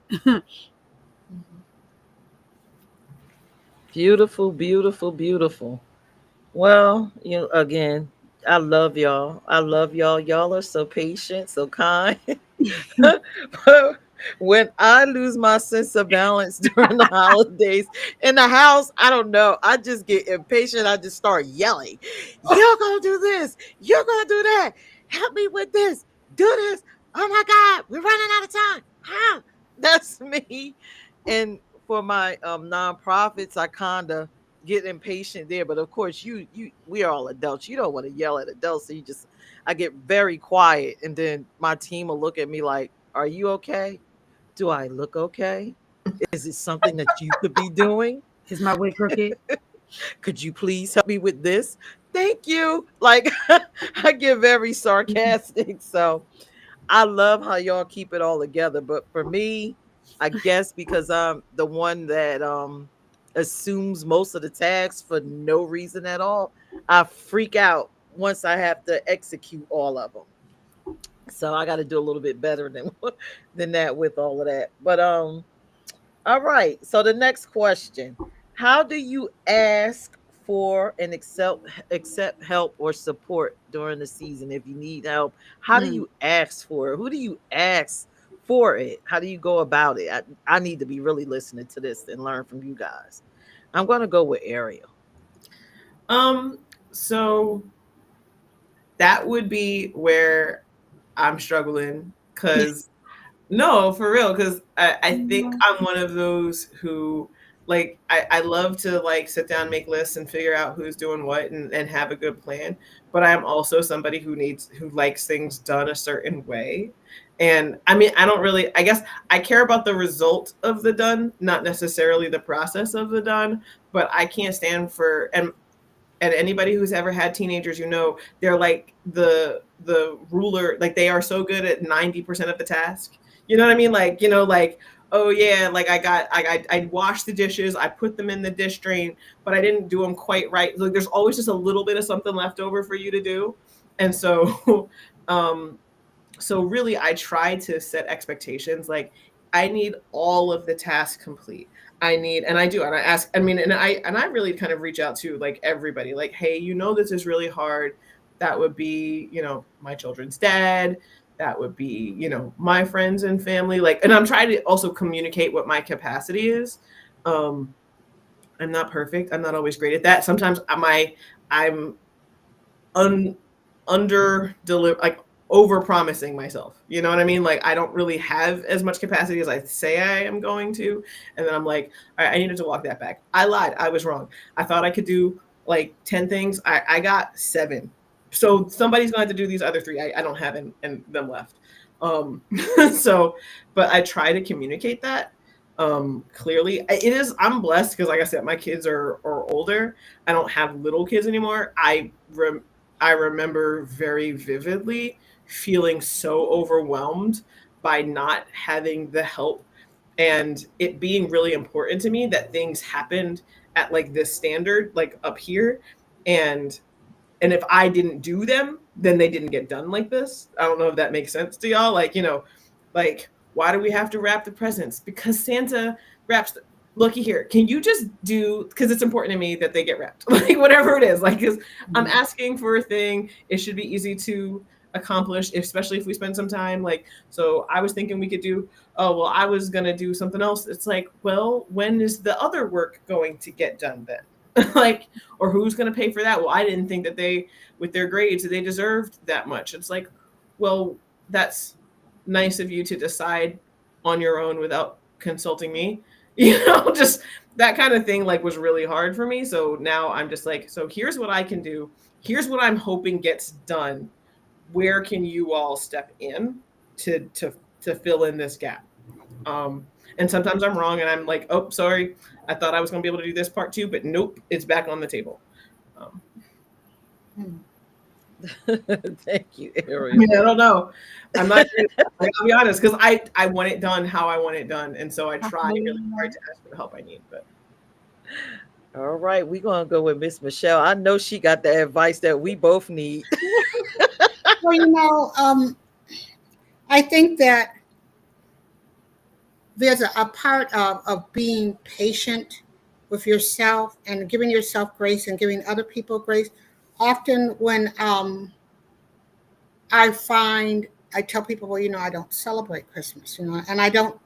Beautiful, beautiful, beautiful. Well, again, I love y'all. I love y'all. Y'all are so patient, so kind. But when I lose my sense of balance during the holidays in the house, I don't know. I just get impatient. I just start yelling, "You're gonna do this. You're gonna do that. Help me with this. Do this. Oh my God, we're running out of time." How? That's me. And for my nonprofits, I kinda get impatient there. But of course, we are all adults. You don't want to yell at adults, so I get very quiet, and then my team will look at me like, "Are you okay? Do I look okay? Is it something that you could be doing? Is my wig crooked? Could you please help me with this? Thank you." Like I get very sarcastic. So I love how y'all keep it all together. But for me, I guess because I'm the one that assumes most of the tasks for no reason at all, I freak out once I have to execute all of them. So I got to do a little bit better than than that with all of that. But all right. So the next question: how do you ask for and accept help or support during the season? If you need help, how do Mm. you ask for it? Who do you ask for it? How do you go about it? I need to be really listening to this and learn from you guys. I'm going to go with Ariel. Um, so that would be where I'm struggling because no, for real, because I think I'm one of those who like I love to like sit down, make lists and figure out who's doing what and have a good plan. But I'm also somebody who likes things done a certain way. And I mean, I don't really, I guess I care about the result of the done, not necessarily the process of the done, but I can't stand for, and anybody who's ever had teenagers, they're like the ruler, like they are so good at 90% of the task. You know what I mean? Like, like, oh yeah, like I washed the dishes, I put them in the dish drain, but I didn't do them quite right. Like there's always just a little bit of something left over for you to do. And so um so really I try to set expectations like I need all of the tasks complete. I need, and I do, and I ask, I mean, and I really kind of reach out to like everybody, like, hey, this is really hard. That would be, my children's dad. That would be, my friends and family. Like, and I'm trying to also communicate what my capacity is. Um, I'm not perfect. I'm not always great at that. Sometimes I'm un under deliver, like over promising myself. You know what I mean? Like I don't really have as much capacity as I say I am going to. And then I'm like, all right, I needed to walk that back. I lied. I was wrong. I thought I could do like 10 things. I got 7. So somebody's going to have to do these other 3. I don't have them left. Um, so, but I try to communicate that clearly. I'm blessed because like I said, my kids are older. I don't have little kids anymore. I remember very vividly feeling so overwhelmed by not having the help and it being really important to me that things happened at like this standard, like up here. And if I didn't do them, then they didn't get done like this. I don't know if that makes sense to y'all. Like, like why do we have to wrap the presents? Because Santa wraps. Looky here, can you just do? Because it's important to me that they get wrapped. Like whatever it is. Like, because I'm asking for a thing, it should be easy to accomplish, especially if we spend some time. Like, so I was thinking we could do. Oh well, I was gonna do something else. It's like, well, when is the other work going to get done then? Like, or who's going to pay for that? Well, I didn't think that they, with their grades, they deserved that much. It's like, well, that's nice of you to decide on your own without consulting me. Just that kind of thing like was really hard for me. So now I'm just like, so here's what I can do. Here's what I'm hoping gets done. Where can you all step in to fill in this gap? And sometimes I'm wrong and I'm like, oh, sorry, I thought I was going to be able to do this part too, but nope, it's back on the table. Um, Thank you, I Ariel. mean, I don't know. I'm not great at that. Like, I'll be honest, because I want it done how I want it done, and so I try really hard to ask for the help I need. But All right, we're gonna go with Miss Michelle. I know she got the advice that we both need. Well, I think that there's a part of being patient with yourself and giving yourself grace and giving other people grace. Often, when I find I tell people, well, I don't celebrate Christmas, and I don't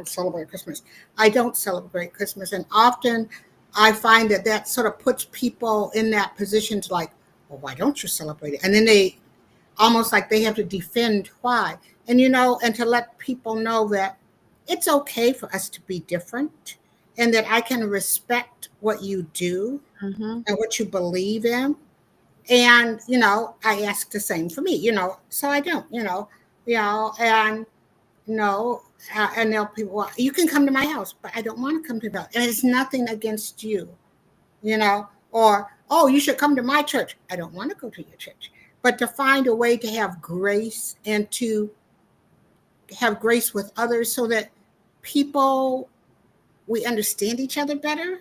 celebrate Christmas. I don't celebrate Christmas, and often I find that sort of puts people in that position to like, well, why don't you celebrate it? And then they almost like they have to defend why, and to let people know that it's okay for us to be different, and that I can respect what you do Mm-hmm. and what you believe in, and I ask the same for me, so I don't, and no, and they'll people, well, you can come to my house, but I don't want to come to that, and it's nothing against you, or oh, you should come to my church. I don't want to go to your church, but to find a way to have grace and to have grace with others so that people we understand each other better.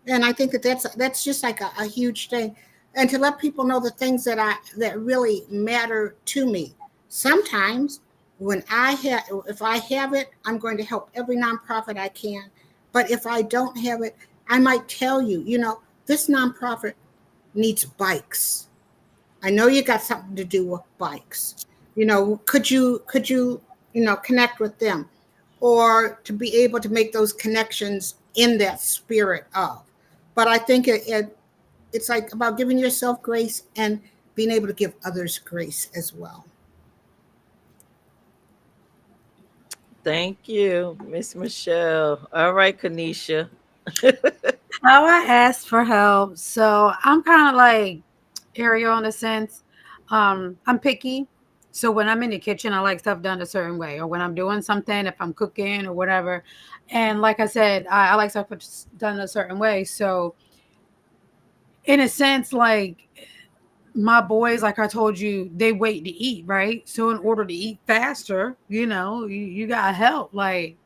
And I think that's just like a huge thing, and to let people know the things that really matter to me. Sometimes when if I have it, I'm going to help every nonprofit I can. But if I don't have it, I might tell you, this nonprofit needs bikes. I know you got something to do with bikes. Could you connect with them, or to be able to make those connections in that spirit of. But I think it's like about giving yourself grace and being able to give others grace as well. Thank you, Miss Michelle. All right, Kanisha. How I asked for help. So I'm kind of like Ariel in a sense. I'm picky. So when I'm in the kitchen, I like stuff done a certain way. Or when I'm doing something, if I'm cooking or whatever. And like I said, I like stuff done a certain way. So in a sense, like my boys, like I told you, they wait to eat, right? So in order to eat faster, you got help. Like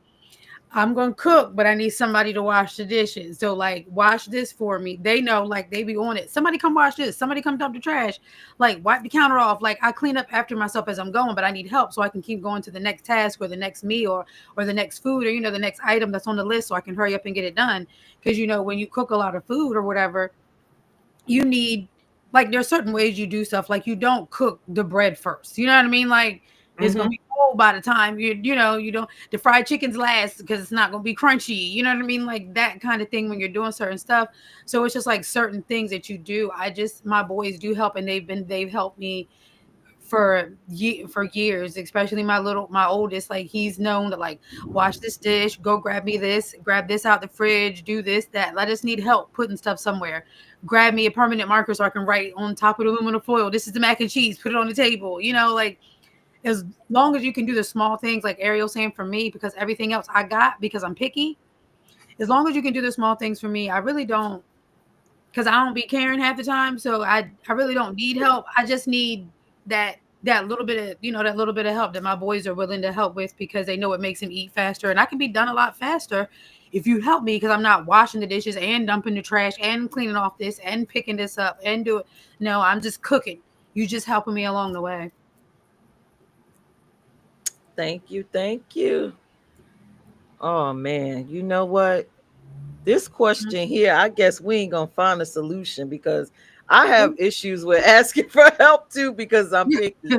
I'm gonna cook, but I need somebody to wash the dishes. So like wash this for me. They know, like they be on it. Somebody come wash this. Somebody come dump the trash. Like wipe the counter off. Like I clean up after myself as I'm going, but I need help so I can keep going to the next task or the next meal or the next food or the next item that's on the list so I can hurry up and get it done. Because when you cook a lot of food or whatever, you need like there's certain ways you do stuff. Like you don't cook the bread first. You know what I mean? Like it's gonna hmm be cold by the time you don't the fried chicken's last because it's not gonna be crunchy. You know what I mean? Like that kind of thing when you're doing certain stuff. So it's just like certain things that you do. My boys do help and they've helped me for years, especially my oldest. Like he's known to like wash this dish, go grab me this, grab this out the fridge, do this, that. I just need help putting stuff somewhere. Grab me a permanent marker so I can write on top of the aluminum foil, this is the mac and cheese, put it on the table. Like as long as you can do the small things, like Ariel saying for me, because everything else I got because I'm picky. As long as you can do the small things for me, I really don't, because I don't be caring half the time. So I really don't need help. I just need that little bit of that little bit of help that my boys are willing to help with because they know it makes them eat faster, and I can be done a lot faster if you help me because I'm not washing the dishes and dumping the trash and cleaning off this and picking this up and do it. No, I'm just cooking. You just helping me along the way. Thank you. Thank you. Oh man, you know what? This question here, I guess we ain't gonna find a solution because I have issues with asking for help too because I'm picky.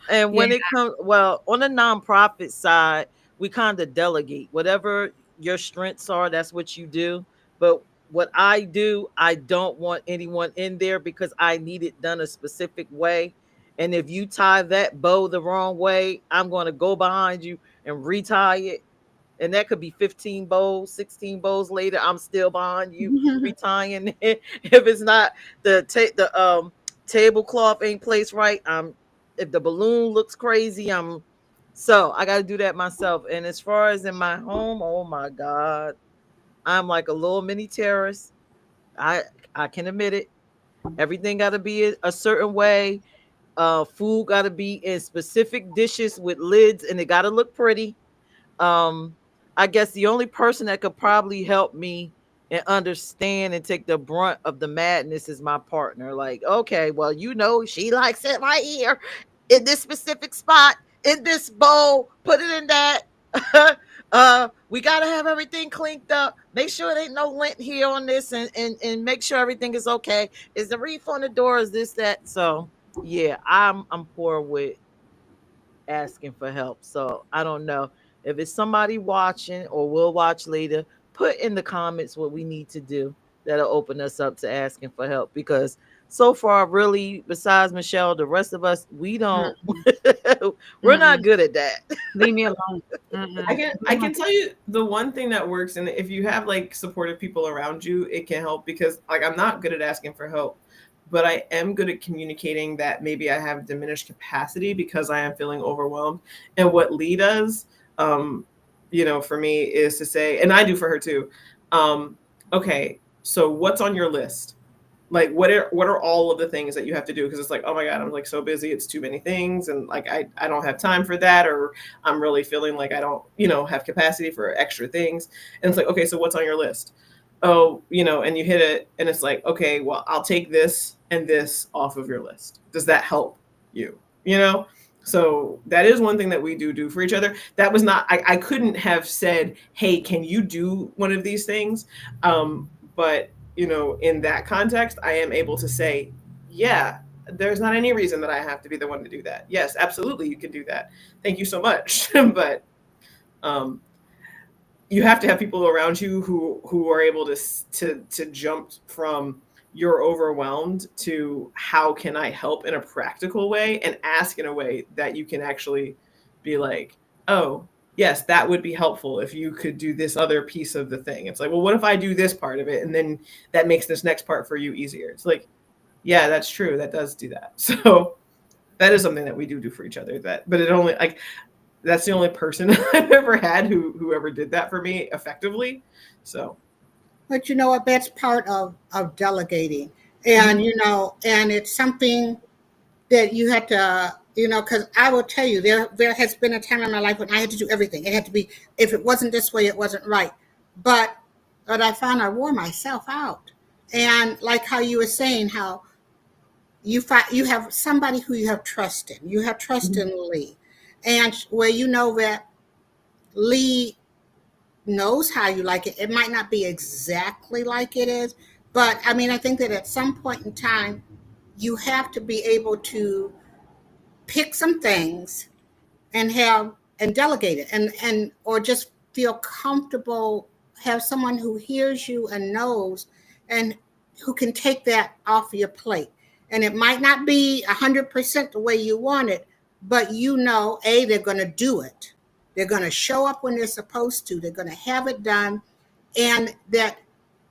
And Yeah. when it comes, well, on the nonprofit side, we kind of delegate whatever your strengths are, that's what you do. But what I do, I don't want anyone in there because I need it done a specific way. And if you tie that bow the wrong way, I'm going to go behind you and retie it, and that could be 15 bowls, 16 bowls later. I'm still behind you retying it. If it's not the tablecloth ain't placed right, if the balloon looks crazy, so I got to do that myself. And as far as in my home, oh my god, I'm like a little mini terrorist. I I can admit it. Everything got to be a certain way. Food got to be in specific dishes with lids, and it got to look pretty. um I guess the only person that could probably help me and understand and take the brunt of the madness is my partner. Like, okay, well, she likes it right here in this specific spot, in this bowl, put it in that. We gotta have everything cleaned up, make sure there ain't no lint here on this, and make sure everything is okay. Is the reef on the door? Is this that? So yeah, I'm poor with asking for help. So I don't know if it's somebody watching or will watch later. Put in the comments what we need to do that'll open us up to asking for help, because so far, really, besides Michelle, the rest of us, we don't. Mm-mm, We're not mm-mm. good at that. Leave me alone. Mm-mm. I can tell you the one thing that works, and if you have like supportive people around you, it can help, because like I'm not good at asking for help, but I am good at communicating that maybe I have diminished capacity because I am feeling overwhelmed. And what Lee does, um, for me is to say, and I do for her too, okay, so what's on your list? Like what are all of the things that you have to do, because it's like, oh my god, I'm like so busy, it's too many things, and like I don't have time for that, or I'm really feeling like I don't have capacity for extra things. And it's like, okay, so what's on your list? Oh, and you hit it, and it's like, okay, well, I'll take this and this off of your list. Does that help you? So that is one thing that we do for each other. That was not, I couldn't have said, hey, can you do one of these things? But in that context, I am able to say, yeah, there's not any reason that I have to be the one to do that. Yes, absolutely, you can do that. Thank you so much. But um, you have to have people around you who are able to jump from you're overwhelmed to how can I help in a practical way, and ask in a way that you can actually be like, oh, yes, that would be helpful if you could do this other piece of the thing. It's like, well, what if I do this part of it, and then that makes this next part for you easier? It's like, yeah, that's true, that does do that. So that is something that we do for each other. But it only, like, that's the only person I've ever had who ever did that for me effectively. So But you know what? That's part of delegating, mhm. and it's something that you had to, because I will tell you, there has been a time in my life when I had to do everything. It had to be, if it wasn't this way, it wasn't right. But but I found I wore myself out, and like how you were saying, how you have somebody who you have trust in. You have trust in Lee, and where you know that Lee knows how you like it. It might not be exactly like it is, but I mean, I think that at some point in time, you have to be able to pick some things and delegate it, and or just feel comfortable, have someone who hears you and knows, and who can take that off your plate. And it might not be 100% the way you want it, but they're going to do it, they're going to show up when they're supposed to, they're going to have it done, and that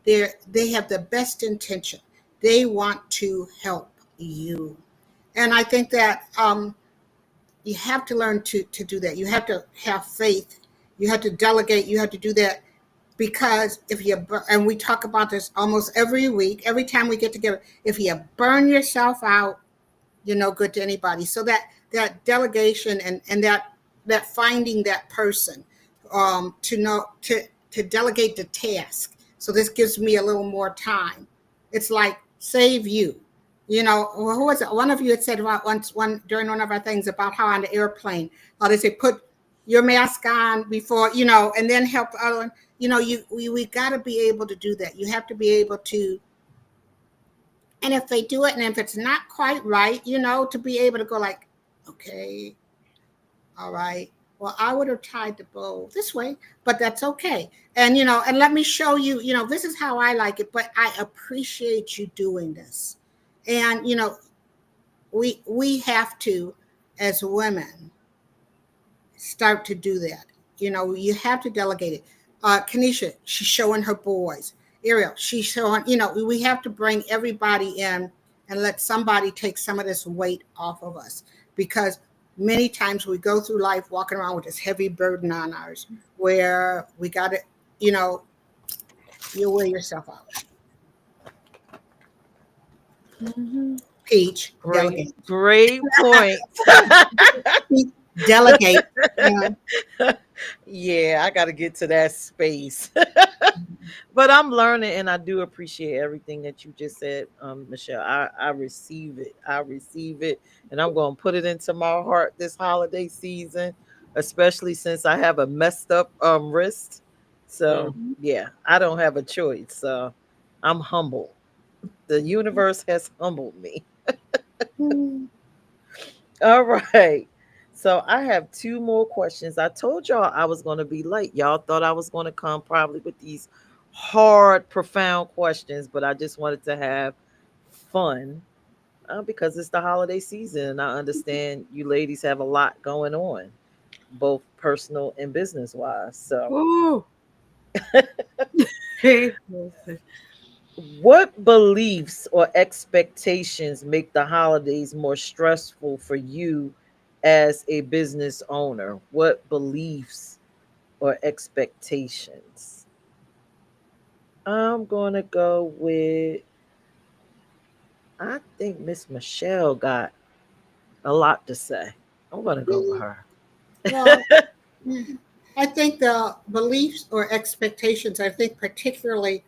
they have the best intention, they want to help you. And I think that you have to learn to do that. You have to have faith. You have to delegate. You have to do that, because if you, and we talk about this almost every week, every time we get together, if you burn yourself out, you're no good to anybody. So that delegation, and that finding that person, to know to delegate the task. So this gives me a little more time. It's like save you. Who was it? One of you had said about one during one of our things about how on the airplane, how they say put your mask on before, and then help the other one. We got to be able to do that. You have to be able to, and if they do it, and if it's not quite right, to be able to go like, okay, all right, well, I would have tied the bow this way, but that's okay. And let me show you, this is how I like it, but I appreciate you doing this. And we have to, as women, start to do that. You have to delegate it. Kanisha, she's showing her boys. Ariel, she's showing, we have to bring everybody in and let somebody take some of this weight off of us, because many times we go through life walking around with this heavy burden on ours, where we got to, you know, you wear yourself out. Mhm. Peach, Great, delegate. great point. Peach, delegate. Yeah. Yeah, I got to get to that space. But I'm learning, and I do appreciate everything that you just said, Michelle. I receive it. I receive it, and I'm going to put it into my heart this holiday season, especially since I have a messed up wrist. Mm. So yeah, I don't have a choice. So I'm humbled. The universe has humbled me. Mm. All right. So I have two more questions. I told y'all I was going to be late. Y'all thought I was going to come probably with these hard, profound questions, but I just wanted to have fun because it's the holiday season and I understand you ladies have a lot going on, both personal and business wise. So, Ooh. Hey, listen. what beliefs or expectations make the holidays more stressful for you as a business owner? What beliefs or expectations? I'm going to go with, I think Miss Michelle got a lot to say. I'm going to go with her. Well, mm, I think the beliefs or expectations, I think particularly,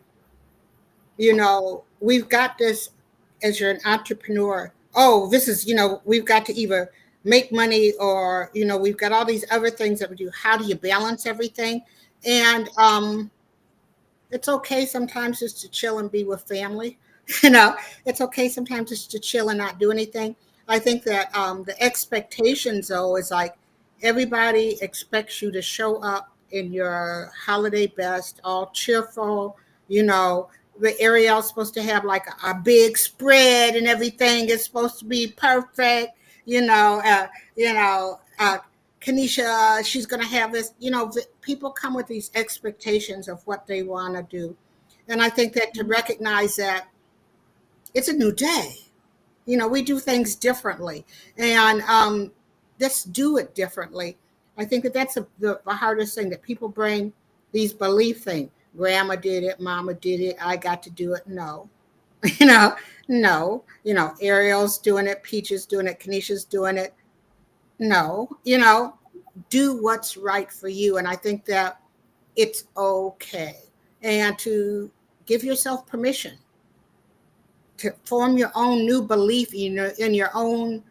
we've got this as you're an entrepreneur. Oh, this is, we've got to either make money or, we've got all these other things that we do. How do you balance everything? And it's okay sometimes just to chill and be with family. You know, it's okay sometimes just to chill and not do anything. I think that the expectations, though, is like everybody expects you to show up in your holiday best, all cheerful. You know, the Ariel's supposed to have like a big spread and everything is supposed to be perfect. You know, uh, you know, uh, Kanisha, she's going to have this. People come with these expectations of what they want to do. And I think that to recognize that it's a new day, we do things differently. And let's do it differently. I think that that's the hardest thing that people bring these belief things. Grandma did it, mama did it, I got to do it. No, you know, no, Ariel's doing it, Peaches doing it, Kanisha's doing it. No, do what's right for you. And I think that it's okay. And to give yourself permission to form your own new belief in your own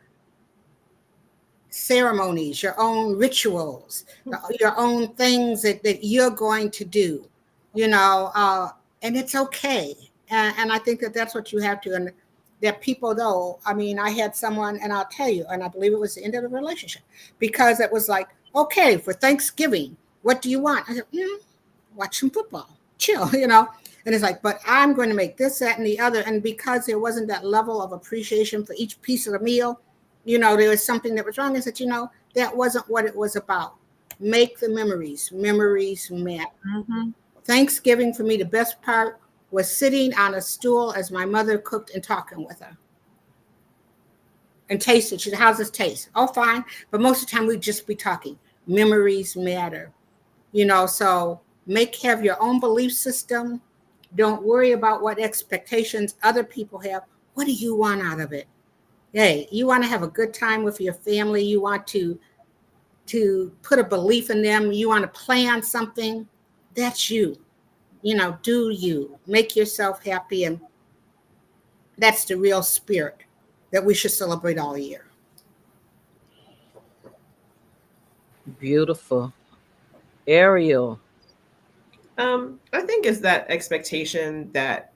ceremonies, your own rituals, your own things that you're going to do, and it's okay. And I think that that's what you have to. And that people, though, I mean, I had someone, and I'll tell you, and I believe it was the end of the relationship because it was like, okay, for Thanksgiving, what do you want? I said, watch some football, chill, And it's like, but I'm going to make this, that, and the other. And because there wasn't that level of appreciation for each piece of the meal, there was something that was wrong. I said, that wasn't what it was about. Make the memories. Memories matter. Mhm. Thanksgiving for me, the best part was sitting on a stool as my mother cooked and talking with her and tasted. She said, how's this taste? Oh, fine. But most of the time we'd just be talking. Memories matter. So have your own belief system. Don't worry about what expectations other people have. What do you want out of it? Hey, you want to have a good time with your family. You want to put a belief in them. You want to plan something. That's you. Do you make yourself happy? And that's the real spirit that we should celebrate all year. Beautiful. Ariel. I think it's that expectation that,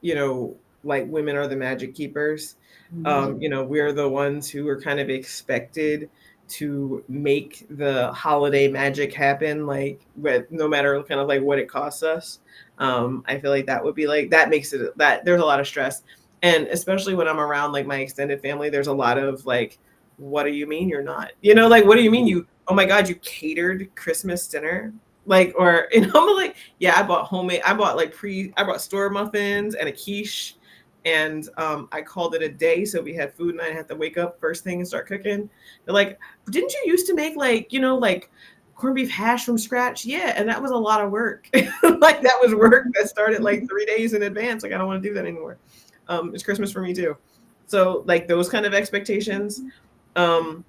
like women are the magic keepers. Mhm. We're the ones who are kind of expected to make the holiday magic happen, like with no matter kind of like what it costs us. I feel like that would be like that makes it that there's a lot of stress. And especially when I'm around like my extended family, there's a lot of like, what do you mean you're not? Like what do you mean oh my God, you catered Christmas dinner? Like, or I'm like, yeah, I bought store muffins and a quiche, and I called it a day. So we had food and I had to wake up first thing and start cooking. They're like, didn't you used to make like, like corned beef hash from scratch? Yeah, and that was a lot of work. Like that was work that started like 3 days in advance. Like I don't want to do that anymore. It's Christmas for me too. So like those kind of expectations. Um,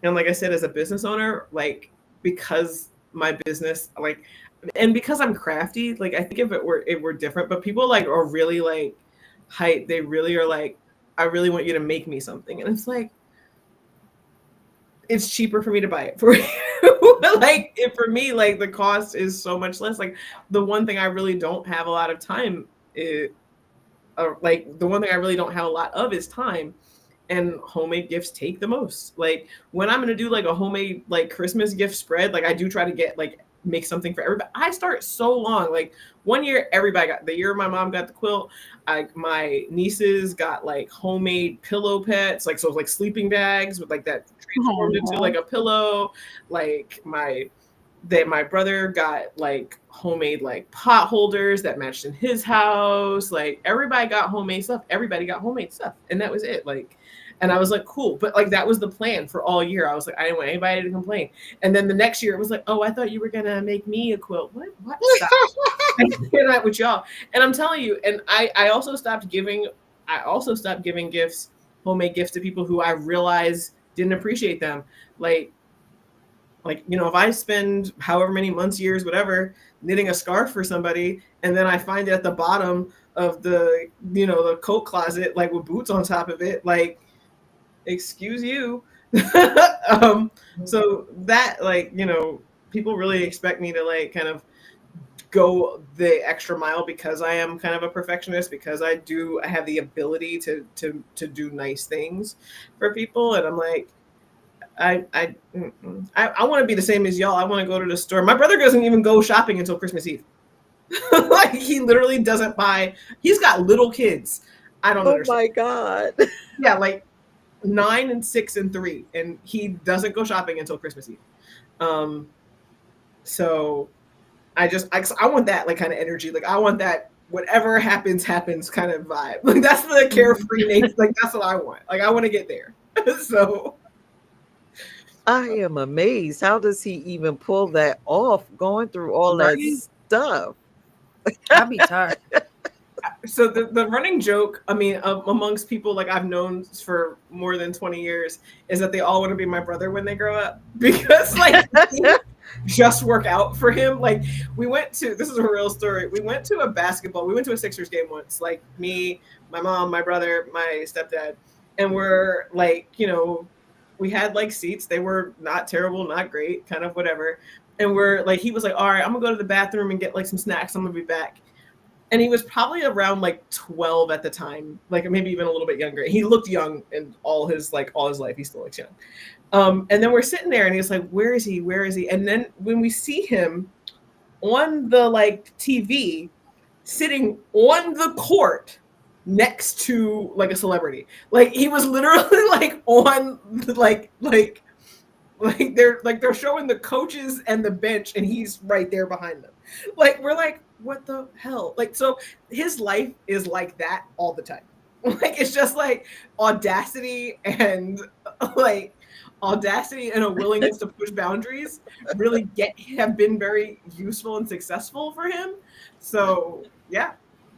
and like I said, as a business owner, like because my business, like, and because I'm crafty, like I think if it were different, but people like are really like hype. They really are like, I really want you to make me something, and it's like it's cheaper for me to buy it for you. Like it, for me, like the cost is so much less. Like the one thing I really don't have a lot of time is, like the one thing I really don't have a lot of is time, and homemade gifts take the most. Like when I'm gonna do like a homemade like Christmas gift spread, like I do try to get like make something for everybody. I start so long. Like one year, everybody got the year my mom got the quilt. My nieces got like homemade pillow pets, like so like sleeping bags with like that transformed into Oh, like a pillow. Like my brother got like homemade like pot holders that matched in his house. Like everybody got homemade stuff. Everybody got homemade stuff, and that was it. Like, and I was like, cool. But like that was the plan for all year. I was like, I didn't want anybody to complain. And then the next year, it was like, oh, I thought you were gonna make me a quilt. What? What? Stop. I hear that with y'all. And I'm telling you, and I also stopped giving. I also stopped giving gifts, homemade gifts to people who I realized didn't appreciate them. Like if I spend however many months, years, whatever, knitting a scarf for somebody, and then I find it at the bottom of the coat closet, like with boots on top of it, like, excuse you. um, so that, like, people really expect me to like kind of go the extra mile because I am kind of a perfectionist, because I have the ability to do nice things for people, and I'm like, I want to be the same as y'all. I want to go to the store. My brother doesn't even go shopping until Christmas Eve. Like he literally doesn't buy. He's got little kids. I don't Oh understand. my God. Yeah, like 9 and 6 and 3, and he doesn't go shopping until Christmas Eve. Um, so I want that like kind of energy. Like I want that whatever happens happens kind of vibe. Like that's the carefree nature. Like that's what I want. Like I want to get there. So I am amazed. How does he even pull that off going through all that right. stuff? I'd be tired. so the running joke, I mean, amongst people like I've known for more than 20 years, is that they all want to be my brother when they grow up because like just work out for him. Like this is a real story. We went to a Sixers game once, like me, my mom, my brother, my stepdad, and we're like, we had like seats. They were not terrible, not great, kind of whatever. And we're like, he was like, all right, I'm gonna go to the bathroom and get like some snacks. I'm gonna be back. And he was probably around like 12 at the time, like maybe even a little bit younger. He looked young in all his life. He still looks young. And then we're sitting there and he's like, where is he? Where is he? And then when we see him on the like TV sitting on the court next to like a celebrity, like he was literally like on they're showing the coaches and the bench and he's right there behind them. Like we're like, what the hell? Like, so his life is like that all the time. Like it's just like audacity and like audacity and a willingness to push boundaries really have been very useful and successful for him. So yeah.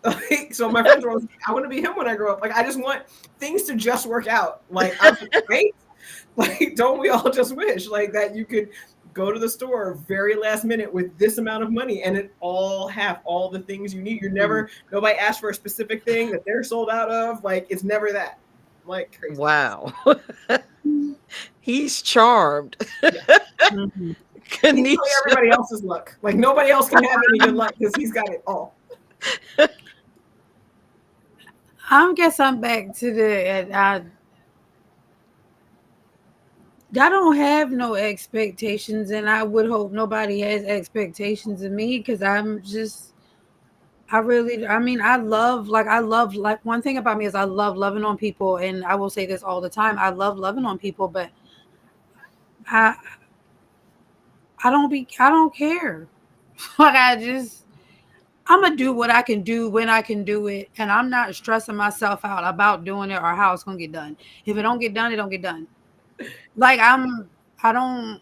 Like, so my friends were always like, I want to be him when I grow up. Like I just want things to just work out. Like I'm great. Like, don't we all just wish like that you could go to the store very last minute with this amount of money and it all have all the things you need? Nobody asked for a specific thing that they're sold out of. Like, it's never that. Like crazy. Wow. He's charmed. Yeah. Mhm. He's really Kanisha. everybody else's luck. Like nobody else can have any good luck because he's got it all. I guess I'm back to I don't have no expectations, and I would hope nobody has expectations of me because I'm just. I mean, I love, one thing about me is I love loving on people, and I will say this all the time. I love loving on people, but I, I don't care. Like, I'm gonna do what I can do when I can do it, and I'm not stressing myself out about doing it or how it's gonna get done. If it don't get done, it don't get done. Like, I don't.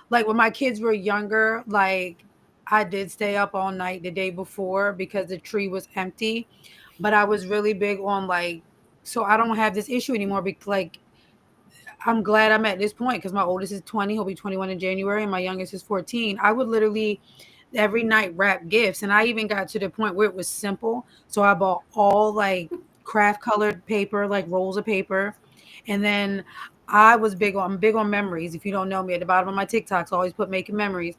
Like when my kids were younger, like I did stay up all night the day before because the tree was empty. But I was really big on like so I don't have this issue anymore. Because like I'm glad I'm at this point because my oldest is 20. He'll be 21 in January, and my youngest is 14. I would literally every night wrap gifts, and I even got to the point where it was simple. So I bought all like craft colored paper, like rolls of paper, and then I'm big on memories. If you don't know me, at the bottom of my TikToks, I always put making memories,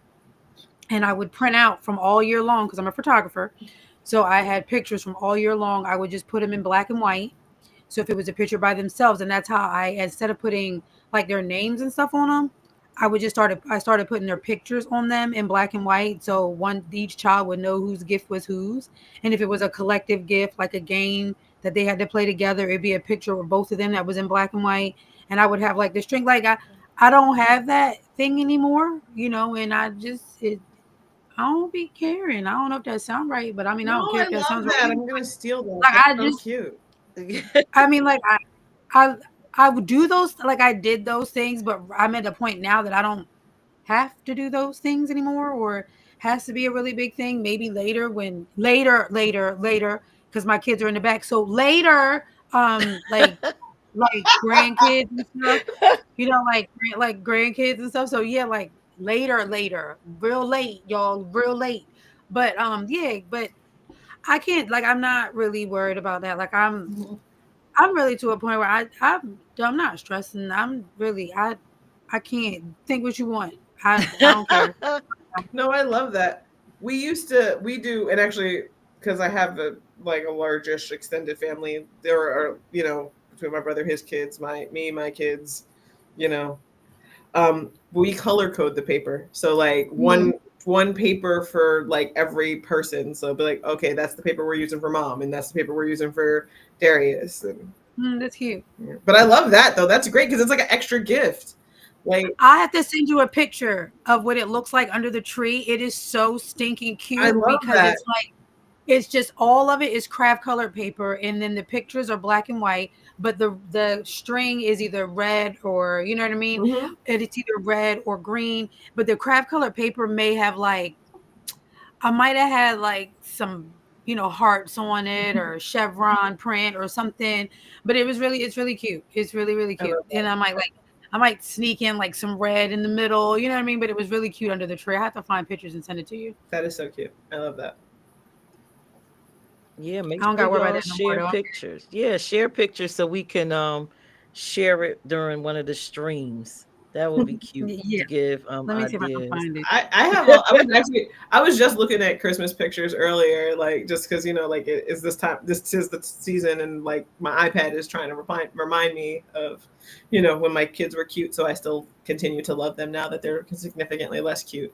and I would print out from all year long because I'm a photographer. So I had pictures from all year long. I would just put them in black and white, so if it was a picture by themselves, and that's how I, instead of putting like their names and stuff on them, I started putting their pictures on them in black and white. So each child would know whose gift was whose. And if it was a collective gift, like a game that they had to play together, it'd be a picture of both of them that was in black and white. And I would have like the string, I don't have that thing anymore, and I don't be caring. I don't know if that sounds right, but I mean, I No, don't care I if that love sounds right. that. I'm gonna steal that. Like That's I so just cute. I mean, like I I would do those, like I did those things, but I'm at a point now that I don't have to do those things anymore, or has to be a really big thing. Maybe later, when later, because my kids are in the back. So later, like grandkids and stuff, like grandkids and stuff. So yeah, like later, real late, y'all, real late. But yeah, but I can't, like, I'm not really worried about that. Like I'm really to a point where I'm not stressing. I can't think what you want. I don't care. No, I love that. We do, and actually, because I have a largish extended family, there are, between my brother, his kids, my kids, you know, we color code the paper. So like one paper for like every person. So be like, okay, that's the paper we're using for mom, and that's the paper we're using for Darius. And That's cute. but I love that though. That's great because it's like an extra gift. Like I have to send you a picture of what it looks like under the tree. It is so stinking I cute love because that. it's just all of it is craft colored paper, and then the pictures are black and white, but the string is either red, or you know what I mean? Hmm. And it's either red or green, but the craft colored paper may have like I might have had like some, hearts on it or chevron print or something, but it's really cute. It's really, really I cute. love And that. I might sneak in like some red in the middle, you know what I mean? But it was really cute under the tree. I have to find pictures and send it to you. That is so cute. I love that. Yeah, make I don't sure got to worry about y'all that no more share though. pictures. Yeah, share pictures so we can share it during one of the streams. That would be cute Yeah. to give Let me see if I can ideas. find it. I was just looking at Christmas pictures earlier, like just because like is this time, this is the season, and like my iPad is trying to remind me of when my kids were cute, so I still continue to love them now that they're significantly less cute.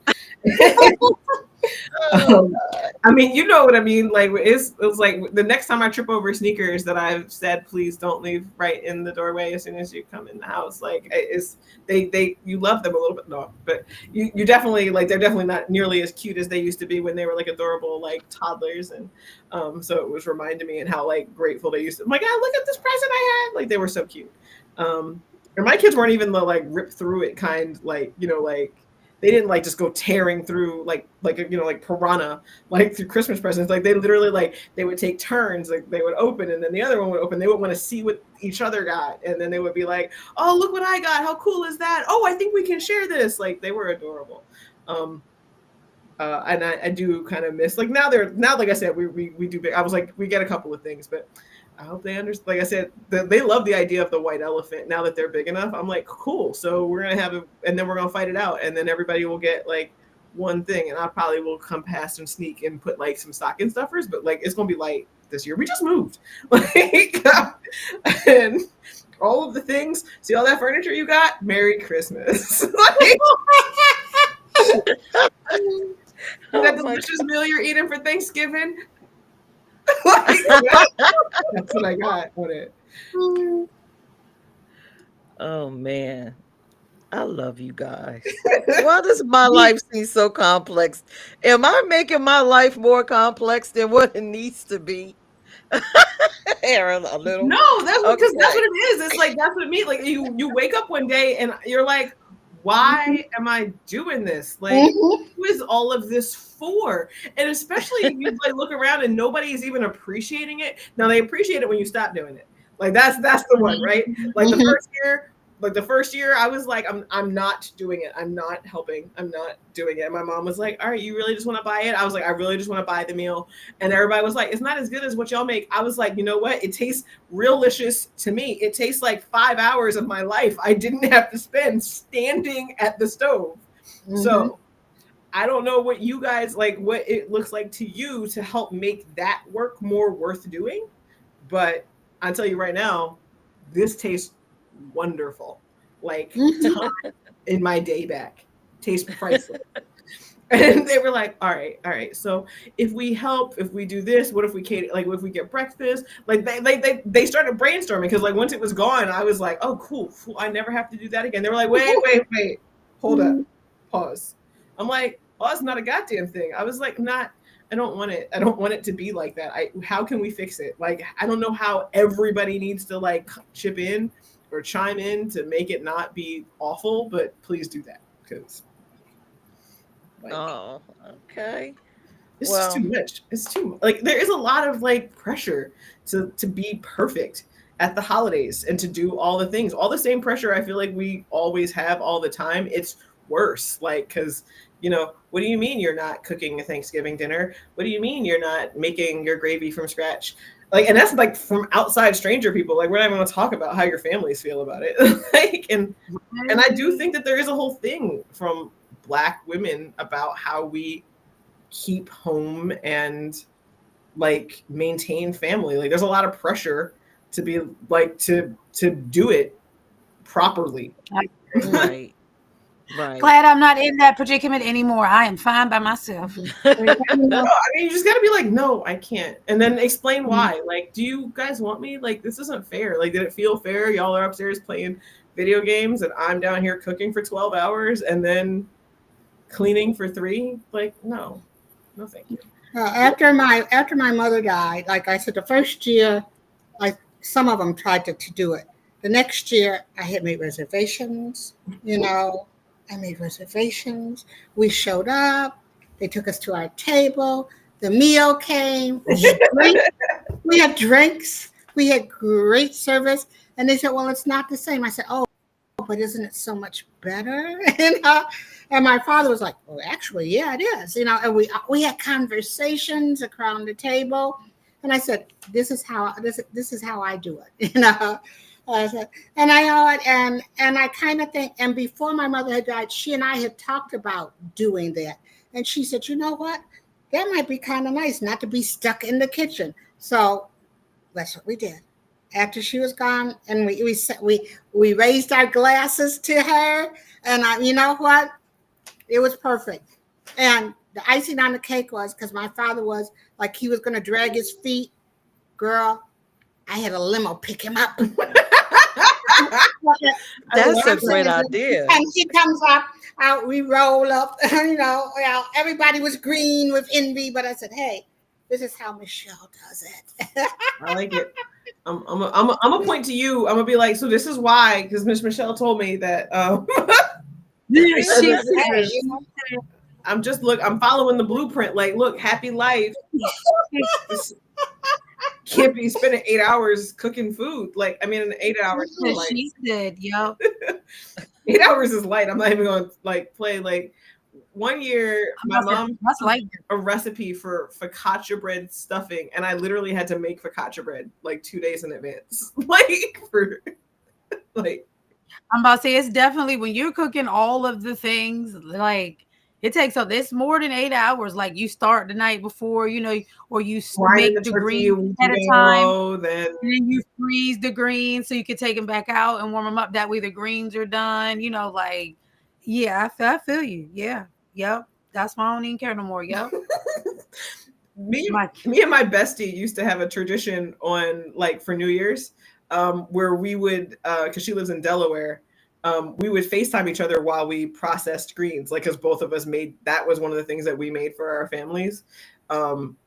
Oh Um, I mean, you know what I mean. Like it was like the next time I trip over sneakers that I've said, please don't leave right in the doorway as soon as you come in the house. Like it's you love them a little bit, no, but you definitely, like, they're definitely not nearly as cute as they used to be when they were like adorable like toddlers, and so it was reminding me and how like grateful they used to. Oh my God, look at this present I had! Like they were so cute. And my kids weren't even the like rip through it kind, like like they didn't like just go tearing through like piranha like through Christmas presents. Like they literally, like, they would take turns, like they would open and then the other one would open. They would want to see what each other got, and then they would be like, oh, look what I got, how cool is that, oh, I think we can share this. Like they were adorable. And I do kind of miss, like, now like I said, we do big. I was like, we get a couple of things, but I hope they understand. Like I said, they love the idea of the white elephant. Now that they're big enough, I'm like, cool. So we're gonna have it, and then we're gonna fight it out, and then everybody will get like one thing, and I probably will come past and sneak and put like some stocking stuffers. But like, it's gonna be light this year. We just moved, like, and all of the things. See all that furniture you got? Merry Christmas! Like, that my delicious meal you're eating for Thanksgiving. Like, that's what I got on it. Oh man. I love you guys. Why does my life seem so complex? Am I making my life more complex than what it needs to be? Aaron, a little. No, that's because that's Okay. what it is. It's like that's what it means. Like you wake up one day and you're like, why am I doing this? Like, who is all of this for? And especially if you like look around and nobody's even appreciating it. Now they appreciate it when you stop doing it. Like that's the one, right? Like Mhm. the first year I was like, I'm not doing it. I'm not helping. I'm not doing it. And my mom was like, all right, you really just want to buy it? I was like, I really just want to buy the meal. And everybody was like, it's not as good as what y'all make. I was like, you know what? It tastes realicious to me. It tastes like 5 hours of my life I didn't have to spend standing at the stove. Mhm. So I don't know what you guys like, what it looks like to you to help make that work more worth doing. But I'll tell you right now, this tastes wonderful. Like Mhm. time in my day back tastes priceless. And they were like, all right. So if we help, if we do this, what if we cater, like, what if we get breakfast? Like they started brainstorming because like once it was gone, I was like, oh, cool. I never have to do that again. They were like, wait, hold up, pause. I'm like, oh, it's not a goddamn thing. I was like, not. I don't want it. I don't want it to be like that. How can we fix it? Like, I don't know how everybody needs to like chip in or chime in to make it not be awful, but please do that because like Oh, okay. it's just too Well, much. It's too like there is a lot of like pressure to be perfect at the holidays and to do all the things. All the same pressure I feel like we always have all the time. It's worse. Like cuz what do you mean you're not cooking a Thanksgiving dinner? What do you mean you're not making your gravy from scratch? Like and that's like from outside stranger people. Like we're not even going to talk about how your families feel about it. Like and I do think that there is a whole thing from black women about how we keep home and like maintain family. Like there's a lot of pressure to be like to do it properly. right, right. Glad I'm not in that predicament anymore. I am fine by myself. Like, no, I mean, you just got to be like, no, I can't. And then explain Mhm. why. Like, do you guys want me? Like, this isn't fair. Like, did it feel fair? Y'all are upstairs playing video games and I'm down here cooking for 12 hours and then cleaning for 3? Like, no, no, thank you. After my mother died, like I said, the first year, like some of them tried to do it. The next year, I had made reservations. You know, I made reservations. We showed up. They took us to our table. The meal came. We had drinks. We had drinks. We had great service. And they said, "Well, it's not the same." I said, "Oh, but isn't it so much better?" And my father was like, "Well, actually, yeah, it is." And we had conversations around the table, and I said, this is how I do it." I said, and I know it, and I kind of think, and before my mother had died, she and I had talked about doing that, and she said, "You know what? That might be kind of nice not to be stuck in the kitchen." So that's what we did. After she was gone, and we raised our glasses to her, and you know what? It was perfect. And the icing on the cake was because my father was like he was going to drag his feet. Girl, I had a limo pick him up. I That's a love great that. idea. And he comes up, out we roll up. Everybody was green with envy, but I said, "Hey, this is how Michelle does it." I like it. I'm a point to you. I'm gonna be like, so this is why, because Miss Michelle told me that. She Hey, said, I'm following the blueprint. Like, look, happy life. This can't be spending 8 hours cooking food. Like, I mean, 8 hours is light. she said, yo, 8 hours is light. I'm not even gonna like play. Like, one year, my mom that's like a recipe for focaccia bread stuffing, and I literally had to make focaccia bread like 2 days in advance. Like for like I'm about to say it's definitely when you're cooking all of the things, like it takes up it's more than 8 hours. Like you start the night before, or you grinding the make the turkey a greens week ahead of time, ago, then and then you freeze the greens so you can take them back out and warm them up. That way the greens are done. Like yeah, I feel you. Yeah, yep. That's why I don't even care no more. Yep. me My me and my bestie used to have a tradition on like for New Year's, where we would because she lives in Delaware, we would FaceTime each other while we processed greens, like because both of us made that was one of the things that we made for our families,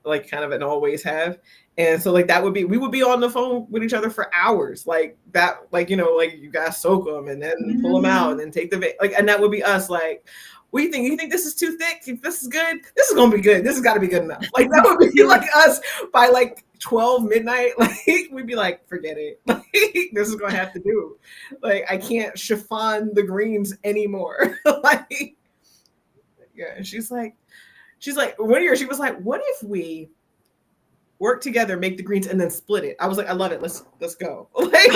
like kind of and always have. And so like that would be we would be on the phone with each other for hours, like that, like like you guys soak them and then pull them out and then take the like, and that would be us like, What do you think? You think this is too thick? If this is good, this is gonna be good. This has got to be good enough. Like that would be like us by like 12 midnight. Like we'd be like, forget it. Like this is gonna have to do. Like I can't chiffon the greens anymore. Like yeah, she's like one year she was like, what if we work together, make the greens, and then split it? I was like, I love it. Let's go. Like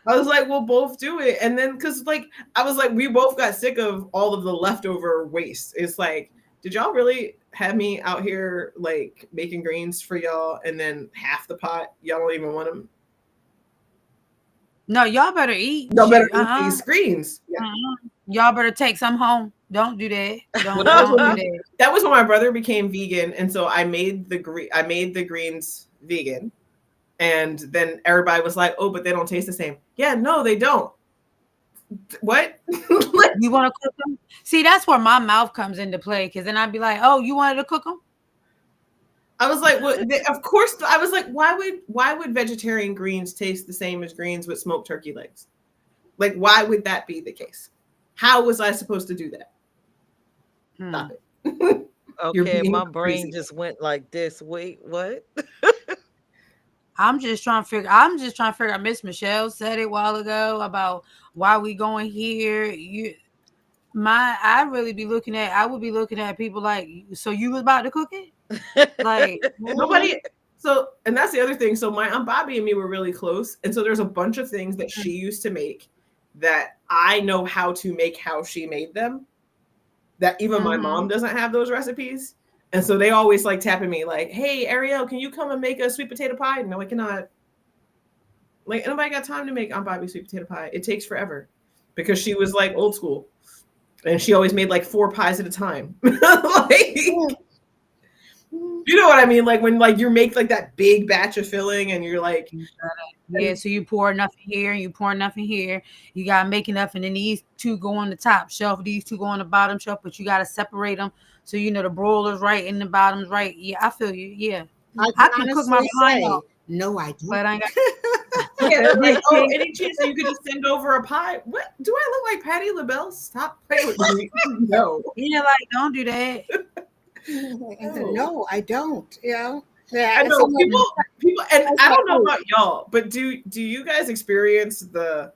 I was like, we'll both do it. And then, cause like, I was like, we both got sick of all of the leftover waste. It's like, did y'all really have me out here like making greens for y'all? And then half the pot, y'all don't even want them. No, y'all better eat. Y'all better Shoot. eat these greens. Yeah. Y'all better take some home. Don't do that. Well, Don't do that. that was when my brother became vegan. And so I made the greens vegan. And then everybody was like, oh, but they don't taste the same. Yeah, no, they don't. What? You want to cook them? See, that's where my mouth comes into play. Because then I'd be like, oh, you wanted to cook them? I was like, well, of course. I was like, why would vegetarian greens taste the same as greens with smoked turkey legs? Like, why would that be the case? How was I supposed to do that? Stop it. Okay, my brain just went like this. Wait, what? I'm just trying to figure out. Miss Michelle said it a while ago about why we going here. I would be looking at people like, so you was about to cook it? Like nobody. So, and that's the other thing. So my Aunt Bobby and me were really close. And so there's a bunch of things that she used to make that I know how to make how she made them, that even my mom doesn't have those recipes. And so they always like tapping me like, hey, Ariel, can you come and make a sweet potato pie? No, I cannot. Like, nobody got time to make Aunt Bobby sweet potato pie. It takes forever because she was like old school. And she always made like 4 pies at a time. Like, you know what I mean? Like when like you make like that big batch of filling and you're like, yeah, so you pour enough in here and you pour enough in here. You gotta make enough, and then these 2 go on the top shelf, these 2 go on the bottom shelf, but you gotta separate them so you know the broiler's right and the bottom's right. Yeah, I feel you. Yeah, I can cook my behind off. No, I don't. But I got yeah, like, oh, any chance that you could just send over a pie? What do I look like, Patti LaBelle? Stop playing with me. No. Yeah, like don't do that. No, I don't. You know. Yeah, I know people, and I don't know about y'all, but do you guys experience the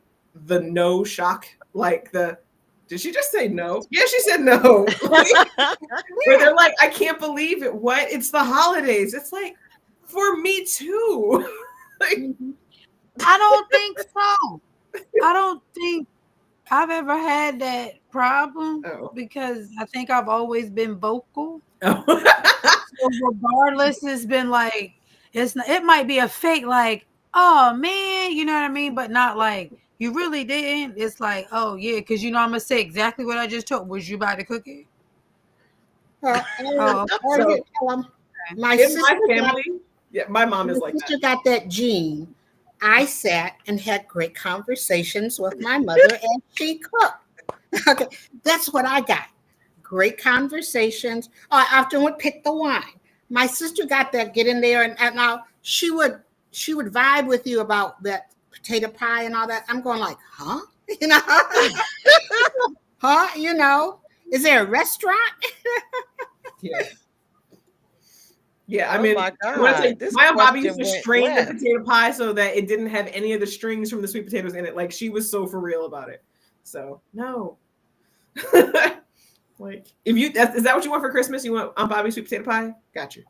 no shock? Like did she just say no? Yeah, she said no. Where they're like, I can't believe it. What? It's the holidays. It's like, for me too. Like, I don't think so. I don't think I've ever had that problem because I think I've always been vocal. So regardless, it's been like it might be a fake, like, oh man, you know what I mean, but not like you really didn't. It's like, oh yeah, because you know I'm gonna say exactly what I just told. Was you about to cook it? My family, yeah, my mom is like that. Sister got that gene. I sat and had great conversations with my mother as she cooked. Okay, that's what I got. Great conversations. I often would pick the wine. My sister got that. Get in there, and now she would vibe with you about that potato pie and all that. I'm going like, huh? You know, huh? You know, is there a restaurant? Yeah. Yeah, I mean, my Aunt Bobby used to strain the potato pie so that it didn't have any of the strings from the sweet potatoes in it. Like, she was so for real about it. So, no. Like, is that what you want for Christmas? You want Aunt Bobby sweet potato pie? Got you.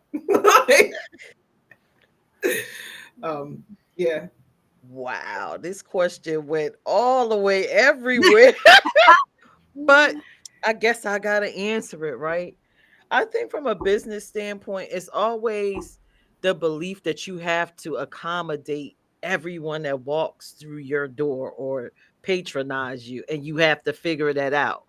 Yeah. Wow, this question went all the way everywhere. But I guess I gotta answer it, right? I think from a business standpoint, it's always the belief that you have to accommodate everyone that walks through your door or patronize you, and you have to figure that out.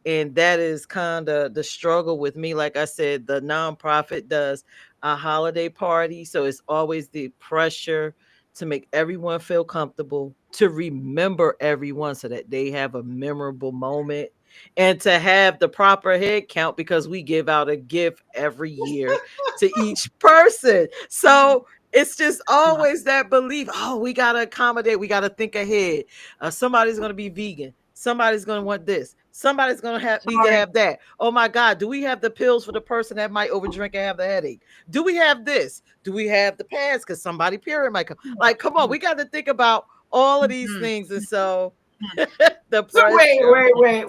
And that is kind of the struggle with me. Like I said, the nonprofit does a holiday party, so it's always the pressure to make everyone feel comfortable, to remember everyone so that they have a memorable moment, and to have the proper head count because we give out a gift every year to each person. So it's just always that belief. Oh, we got to accommodate. We got to think ahead. Somebody's going to be vegan. Somebody's going to want this. Somebody's gonna need to Sorry. have that. Oh my God, do we have the pills for the person that might overdrink and have the headache? Do we have this? Do we have the pads? Because somebody period might come. Like, come on, we got to think about all of these Mhm. things. And so Mhm. the So pressure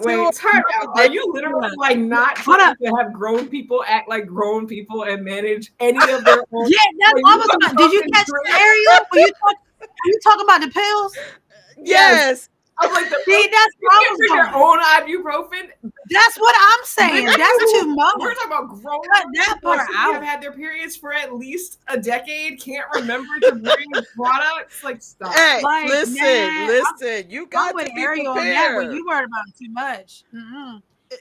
to time out. Are you literally Look, like not hold trying up. to have grown people act like grown people and manage any of their own? Yeah, that's Like, what I you was gonna about. Did you fucking catch drink? the Ariel? Were you talking about the pills? Yes. yes, I'm like, See, that's you where I can't was bring your going. own ibuprofen. That's what I'm saying. Niggas That's too who much. we're talking about grown Cut women that who like part simply have out. had their periods for at least a decade, can't remember to bring products. Like, stop. hey, Like, listen, nah, listen, you I'm got with to be Ariel on that one. prepared. You worried about too much.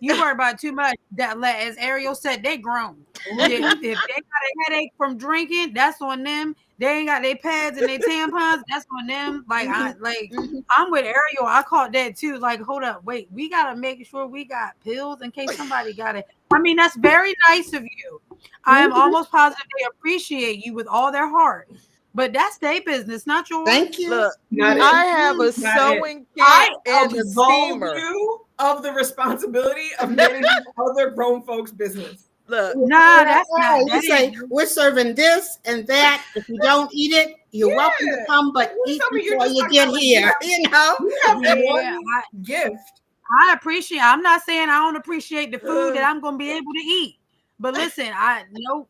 You worried about too much. That, as Ariel said, they grown. If they got a headache from drinking, that's on them. They ain't got their pads and their tampons, that's on them. I'm with Ariel. I caught that too. Like, hold up, wait, we gotta make sure we got pills in case somebody got it. I mean, that's very nice of you. I am almost positive they appreciate you with all their heart. But that's their business, not yours. Thank you. Look, Not it. I have a Not it. sewing kit I and a absolve steamer. you of the responsibility of managing other grown folks' business. Look, Nah, that's not. You That say ain't. we're serving this and that. If you don't eat it, you're welcome to Yeah. come, Like, but you eat tell me you're before just you talking get about like here. You know. you have Yeah, one gift. I appreciate. I'm not saying I don't appreciate the food that I'm gonna be able to eat, but listen, I no,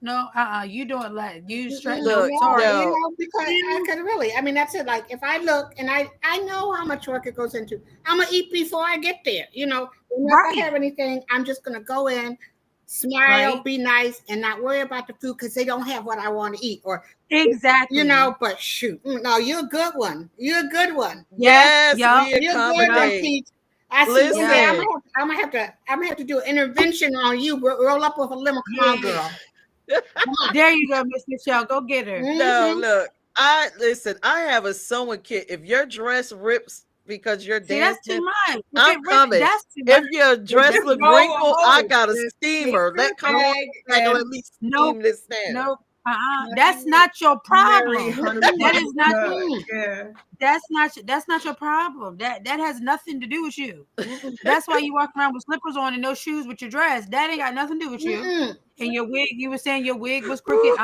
no, you doing like you straight? look, Nope, No, sorry. you no, know, because I could really, I mean, that's it. Like, if I look and I know how much work it goes into, I'm gonna eat before I get there. You know, and if I Right, have anything, I'm just gonna go in, smile, right, be nice, and not worry about the food because they don't have what I want to eat. Or, you exactly. know, but shoot, no, you're a good one. You're a good one. Yes, yes, yup, we You're a good one, yup, accommodate. Peach. I see one day yup. Listen, I'm gonna have to do an intervention on you. Roll up with a lemon. Come on, Yeah, girl. Come on. there you go, Miss Michelle. Go get her. no, Mm-hmm. look, I listen, I have a sewing kit. If your dress rips because you're See, that's too dancing, much. If I'm it rip, coming. that's too If much. your dress Just look go wrinkled, I home. got a Just take steamer. your Let come on, bag I can and let me Nope, steam this down. nope. That's not your Mary problem. honey That bunny is not. Mm-mm. yeah. That's not your problem. That has nothing to do with you. That's why you walk around with slippers on and no shoes with your dress. That ain't got nothing to do with you. Mm-mm. And your wig, you were saying your wig was crooked.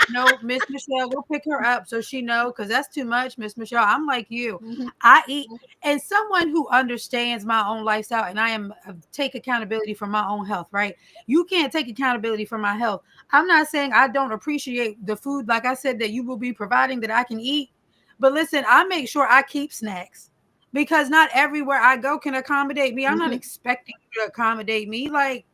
No, Miss Michelle, go pick her up so she know, because that's too much, Miss Michelle. I'm like you. Mhm. I eat, and someone who understands my own lifestyle, and I am take accountability for my own health, right? You can't take accountability for my health. I'm not saying I don't appreciate the food, like I said, that you will be providing that I can eat. But listen, I make sure I keep snacks because not everywhere I go can accommodate me. I'm not Mhm. expecting you to accommodate me. Like,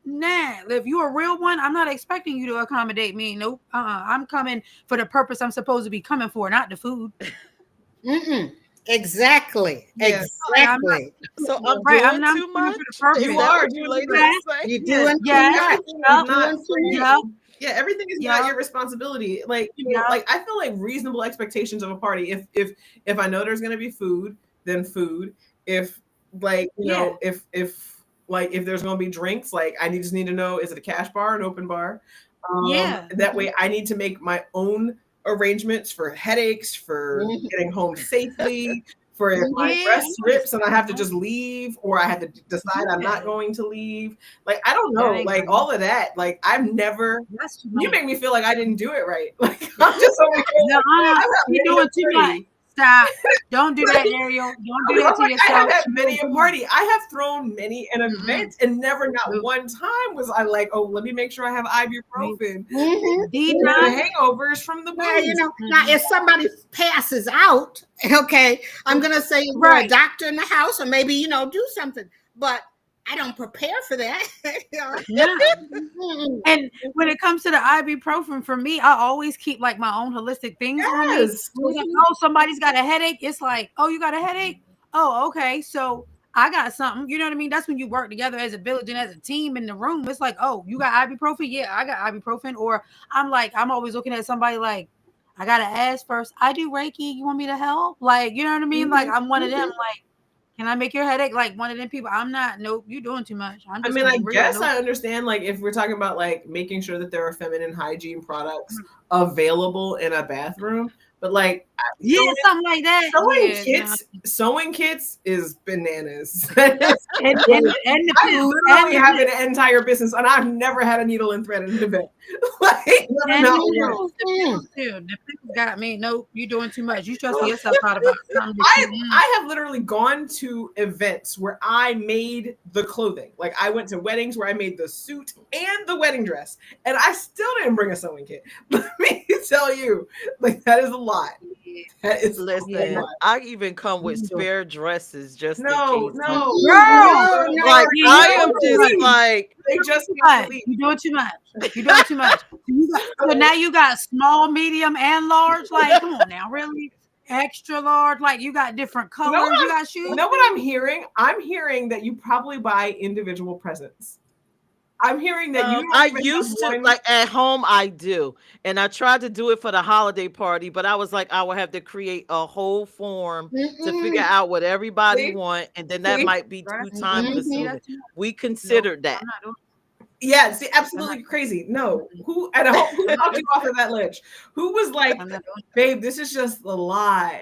nah, if you're a real one, I'm not expecting you to accommodate me. Nope. I'm coming for the purpose I'm supposed to be coming for, not the food. Mm-mm. Exactly. Yes. Like, I'm not Exactly. So I'm right. I'm doing not too coming for the much. Is You purpose. that are what you doing too ladies much. Yes, are saying? You're Yes. doing too yes, much. Everything is You're yep, not doing for too much. yep, you. Yeah, everything is not yep, your responsibility. Like, yep. like I feel like reasonable expectations of a party. If I know there's gonna be food, then food. If like, Yeah, if there's gonna be drinks, like just need to know, is it a cash bar, an open bar? yeah, That way I need to make my own arrangements for headaches, for Mhm. getting home safely, for if my yeah. dress rips and I have to just leave, or I have to decide I'm Yeah. not going to leave. Like, I don't That know, ain't like right. all of that. Like, I've never, That's too you much. make me feel like I didn't do it right. Like, I'm just over here No, like, I've had you're many a doing too much. party. Stop. Don't do that, Ariel. Don't do that I'm to like, I have yourself. had You're doing many a too much. party. I have thrown many an Mm-mm. event, and never, not Nope. one time was I like, oh, let me make sure I have Nope. ibuprofen. Mhm. The D9. hangovers from the Well, booze. now Mm-mm. if somebody passes out, okay, I'm gonna say you're a Right. doctor in the house, or maybe do something. But I don't prepare for that. No. Mm-mm. And when it comes to the ibuprofen, for me, I always keep like my own holistic things on me. Yes. So it's like, Mhm. oh, somebody's got a headache. It's like, oh, you got a headache? Oh, okay. So I got something. You know what I mean? That's when you work together as a village and as a team in the room. It's like, oh, you got ibuprofen? Yeah, I got ibuprofen. Or I'm always looking at somebody like, I gotta ask first. I do Reiki. You want me to help? Like, you know what I mean? Like, Mhm. I'm one of them. Mhm. Like, can I make your headache? Like one of them people. I'm not. Nope. You doing too much. I'm I just mean, gonna I be real. guess Nope. I understand, like, if we're talking about like making sure that there are feminine hygiene products available in a bathroom. But like Yeah, sewing, something like that. Yeah, no. sewing kits is bananas. And the I pimp, literally have an entire business, and I've never had a needle and thread in an event. Like, and not the once. pills, the pills too. The pills got me. Nope, you're doing too much. You stressing yourself out about something that you. I have literally gone to events where I made the clothing. Like I went to weddings where I made the suit and the wedding dress, and I still didn't bring a sewing kit. Let me tell you, like that is a lot. That is a Listen, lot. I even come with Yeah. spare dresses just in No, case no, something. Girl, No, no, Like yeah, I you they am doing just too just much. leave. like, They just have to Much. leave. You doing too much. You doing too much. So now you got small, medium, and large. Like, come on now, really? Extra large. Like you got different You know colors. You what got you shoes. know what I'm hearing? I'm hearing that you probably buy individual presents. I'm hearing that you don't I even have used to one. like at home I do. And I tried to do it for the holiday party, but I was like, I would have to create a whole form to figure Mm-mm. out what everybody See, want, and then that see, might be Girl, too that's too time much. See, Mm-mm. consuming. that's too much. We Nope, considered I'm that. not doing. yeah, see, I'm not. absolutely crazy. No, who at home? Who I'm not talked doing. you off of that ledge? Who was like, I'm not doing. babe, this is just a lot.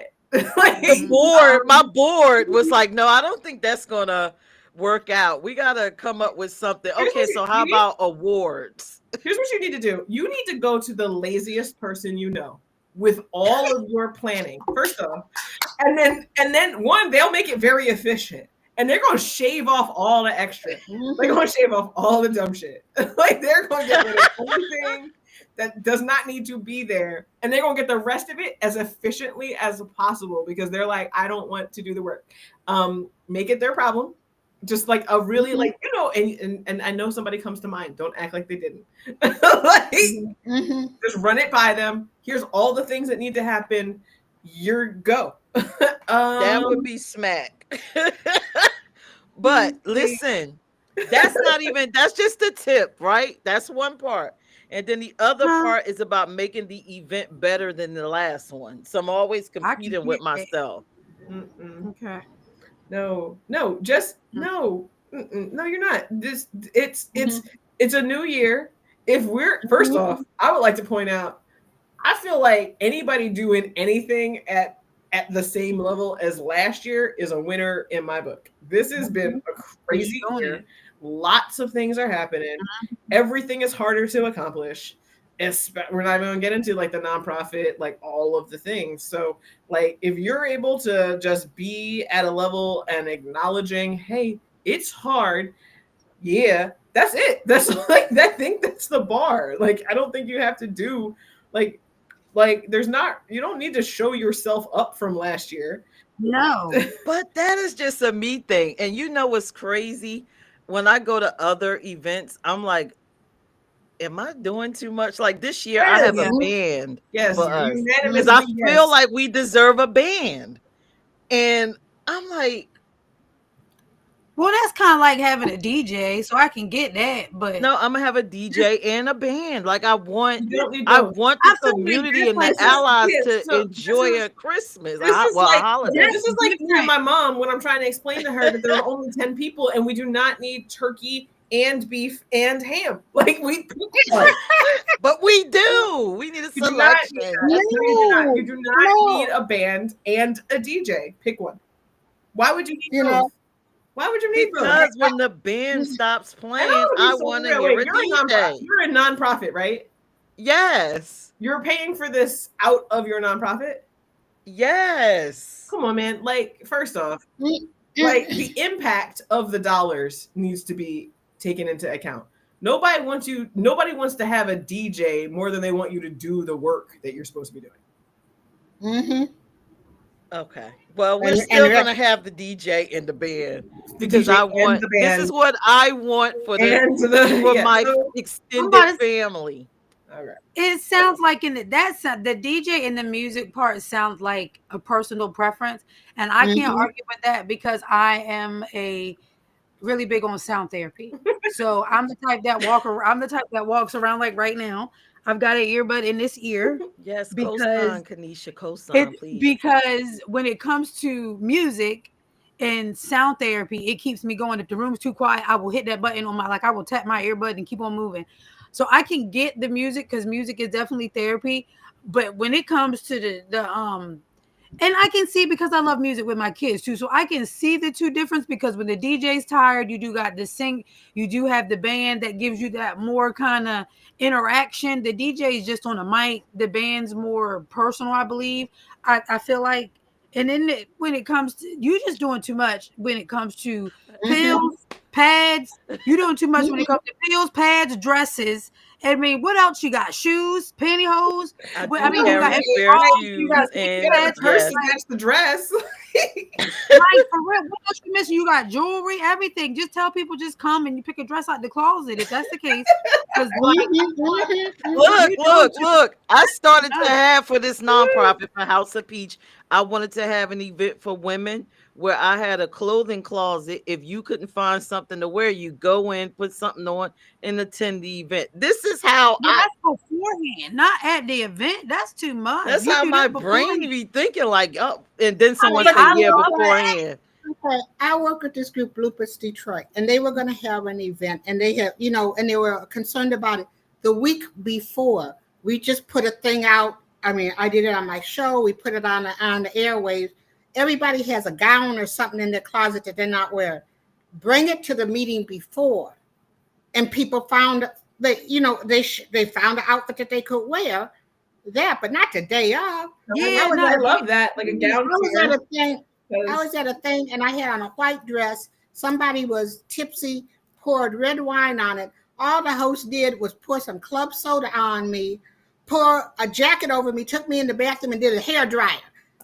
The Like, board, my board was like, no, I don't think that's gonna work out. We gotta come up with something. here's Okay, what so how you need. about awards? Here's what you need to do. You need to go to the laziest person you know with all of your planning. First off, and then one, they'll make it very efficient. And they're gonna shave off all the extra. They're Mm-hmm. gonna shave off all the dumb shit. Like they're gonna get rid of everything that does not need to be there. And they're gonna get the rest of it as efficiently as possible because they're like, I don't want to do the work. Make it their problem. Just like a really like, and I know somebody comes to mind. Don't act like they didn't. Like Mm-hmm. just run it by them. Here's all the things that need to happen. You're go. That would um, be smack. But listen, that's not even, that's just the tip, right? That's one part. And then the other Huh? part is about making the event better than the last one. So I'm always I can competing with get that. myself. mm-mm. Okay. No, no, just Mm, no. Mm-mm. No, you're not. This it's Mm-hmm. it's it's a new year. If we're first off, I would like to point out, I feel like anybody doing anything at the same level as last year is a winner in my book. This has been a you crazy doing year. it? Lots of things are happening. Everything is harder to accomplish. We're not even gonna get into like the nonprofit, like all of the things. So, like, if you're able to just be at a level and acknowledging, hey, it's hard. Yeah, that's it. That's like I think that's the bar. Like, I don't think you have to do like there's not you don't need to show yourself up from last year. No. But that is just a me thing. And you know what's crazy? When I go to other events, I'm like, am I doing too much? Like this year, I have a Yes, Yeah. band yes, for us because I unanimously feel yes. like we deserve a band. And I'm like, Well, that's kind of like having a DJ, so I can get that. But no, I'm gonna have a DJ and a band. Like You don't need I both. want the I feel like community that's and the like This is allies yeah, to so enjoy a Christmas, this is well, a like holiday. this that's is like me and different. my mom when I'm trying to explain to her that there are only 10 people and we do not need turkey and beef and ham. Like we pick one. But we do. We need a You do not need selection. that. No, you do not. No, You do not need no. a band and a DJ. Pick one. Why would you need You know, both? Why would you need both? Because when the band stops And I playing, want to be I so want to real. hear Wait, a DJ. you're a nonprofit, right? Yes. You're paying for this out of your nonprofit? Yes. Come on, man. Like, first off, mm, like mm, the impact of the dollars needs to be taken into account. Nobody wants to have a DJ more than they want you to do the work that you're supposed to be doing. mm-hmm. Okay. Well, we're And still going to have the DJ and the band The because DJ I and want, the this band is what I want and the for yeah. my So I'm extended about to. family. all right. It sounds like the DJ and the music part sounds like a personal preference, and I can't Mm-hmm. argue with that because I am a really big on sound therapy. So I'm the type that I'm the type that walks around like right now. I've got an earbud in this ear Yes, because cosign, Kanisha, cosign, it please. because when it comes to music and sound therapy, it keeps me going. If the room's too quiet, I will hit that button on my like I will tap my earbud and keep on moving. So I can get the music because music is definitely therapy. But when it comes to the and I can see because I love music with my kids too. So I can see the two difference because when the DJ's tired, you do got the sing, you do have the band that gives you that more kind of interaction. The DJ is just on a mic, the band's more personal, I believe. I feel like, and then when it comes to you just doing too much when it comes to Mm-hmm. pills, pads, you doing too much when it Mm-hmm. comes to pills, pads, dresses. I mean, what else you got? Shoes, pantyhose. I What I do mean, you got carry Right? every spare all You shoes gotta these you and gotta the pads, purse to yes. like match the dress. like for real, what else you missing? You got jewelry, everything. Just tell people just come and you pick a dress out the closet if that's the case. Because like Look, you doing look, too look. I started to much. have for this nonprofit for House of Peach. I wanted to have an event for women where I had a clothing closet. If you couldn't find something to wear, you go in, put something on, and attend the event. This is how Well, that's beforehand, not at the event. That's too much. that's You how do my that brain beforehand. be thinking like, oh, and then I someone mean, say, I yeah, love that. beforehand. Okay, I work with this group, Bloopers Detroit, and they were going to have an event, and they had, and they were concerned about it the week before. We just put a thing out. I mean, I did it on my show. We put it on the airwaves. Everybody has a gown or something in their closet that they're not wearing. Bring it to the meeting before, and people found that they found an outfit that they could wear there, but not the day of. Yeah, I was I not at a love that, like a I gown was at fair. a thing. I 'Cause was at a thing and I had on a white dress. Somebody was tipsy, poured red wine on it. All the host did was pour some club soda on me, pour a jacket over me, took me in the bathroom and did a hair dryer.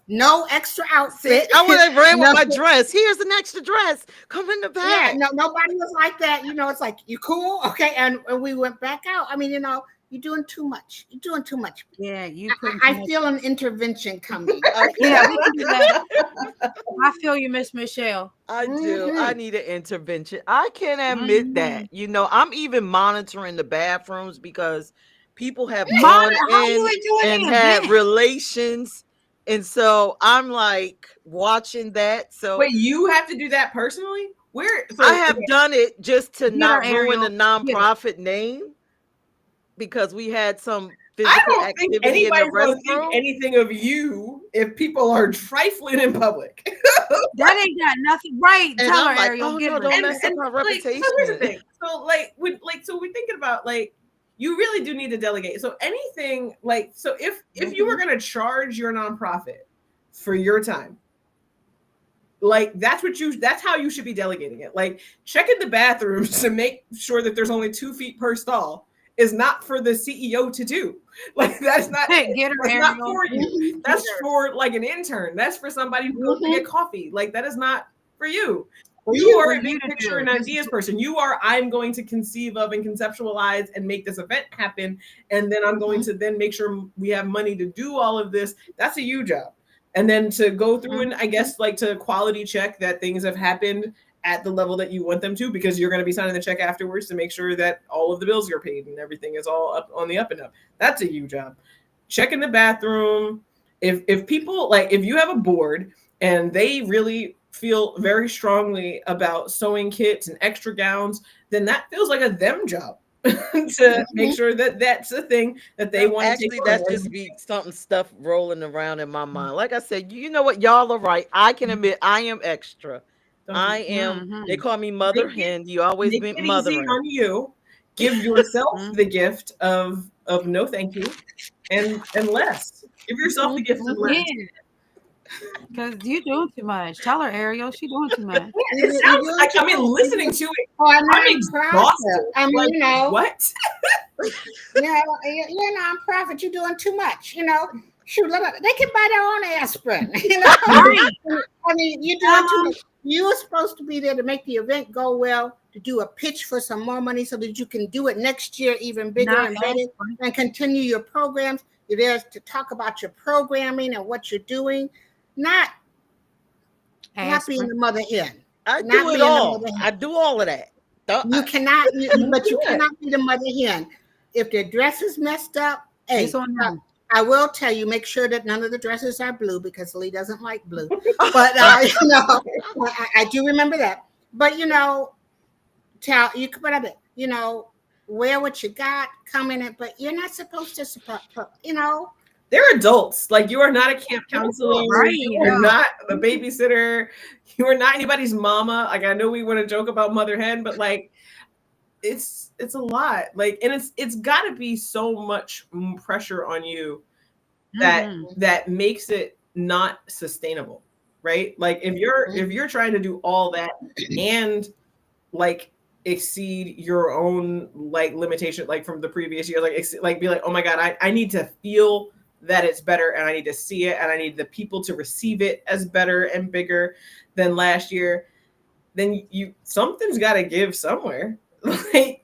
No extra See, outfit. I would have ran with No, my dress. Here's an extra dress. Come in the yeah, back. no, nobody was like that. It's like, you cool? Okay. And we went back out. I mean, you're doing too much. You're doing too much. yeah, you putting I too much. feel an intervention coming. Yeah, Okay. we can do that. I feel you, Miss Michelle. I do. I Hmm. need an intervention. I can admit Hmm. that. I'm even monitoring the bathrooms because people have Monitor, gone how you in enjoying and the had event? relations. And so I'm like watching that. So wait, you have to do that personally? Where I so have okay, done it just to Get her, not ruin the Ariel. Get her. nonprofit name because we had some I physical don't think activity in the anybody's gonna think restroom. anything of you if people are trifling in public. That ain't got nothing. Right. And Tell her, I'm like, Ariel. oh Get no, her. don't and mess up and our like so here's the reputation. thing. So like with like so we're thinking about like you really do need to delegate. So anything like so if you were Mhm. gonna charge your nonprofit for your time, like that's how you should be delegating it. Like checking the bathrooms to make sure that there's only 2 feet per stall is not for the CEO to do. Like that's not Hey, it. get her, That's not Ariel. for you. Mhm. Get That's her. for like an intern. That's for somebody who goes to Mhm. get coffee. Like that is not for you. For You you. are For a you big to picture do. and This is ideas person. You are, I'm going to conceive of and conceptualize and make this event happen. And then I'm going Mhm. to then make sure we have money to do all of this. That's a you job. And then to go through and I Mhm. guess like to quality check that things have happened at the level that you want them to, because you're going to be signing the check afterwards to make sure that all of the bills are paid and everything is all up on the up and up. That's a you job. Check in the bathroom. If people like if you have a board and they really feel very strongly about sewing kits and extra gowns, then that feels like a them job to make Mhm. sure that that's the thing that they No, want to take actually, on. that's just be something stuff rolling around in my mind. Like I said, you know what? Y'all are right. I can admit I am extra. Don't do I that. am. They Mm-hmm. call me Mother Make it Hen. You always make been it easy mothering. on you. Give yourself Mm-hmm. the gift of no thank you and less. Give yourself the Mhm. gift of Mhm. less. Yeah, because you doing too much. Tell her, Ariel. She doing too much. Yeah, it You're sounds doing like too I mean much. listening to it, For a I'm nonprofit. exhausted. I mean, Like what? you're a nonprofit. You're doing too much. Shoot, they can buy their own aspirin. Right. I mean, you're doing too Um, much. You were supposed to be there to make the event go well, to do a pitch for some more money so that you can do it next year even bigger not and better aspirin. and continue your programs. You're there to talk about your programming and what you're doing, not being Aspirin. the mother hen. I do Not it being the mother all. hen. I do all of that. You cannot, but you Yeah. cannot be the mother hen. If their dress is messed up, It's hey, on them. I will tell you, make sure that none of the dresses are blue because Lee doesn't like blue. But I do remember that. But tell you could put up it. wear what you got, come in it, but you're not supposed to support, you know. They're adults. Like, you are not a camp counselor. Right. You are not the babysitter. You are not anybody's mama. Like, I know we want to joke about motherhood, but like, it's a lot. Like, and it's got to be so much pressure on you that that makes it not sustainable, right? Like, if you're trying to do all that and like exceed your own like limitation, like from the previous year, like be like, oh my god, I need to feel that it's better, and I need to see it, and I need the people to receive it as better and bigger than last year, then you something's got to give somewhere. Like,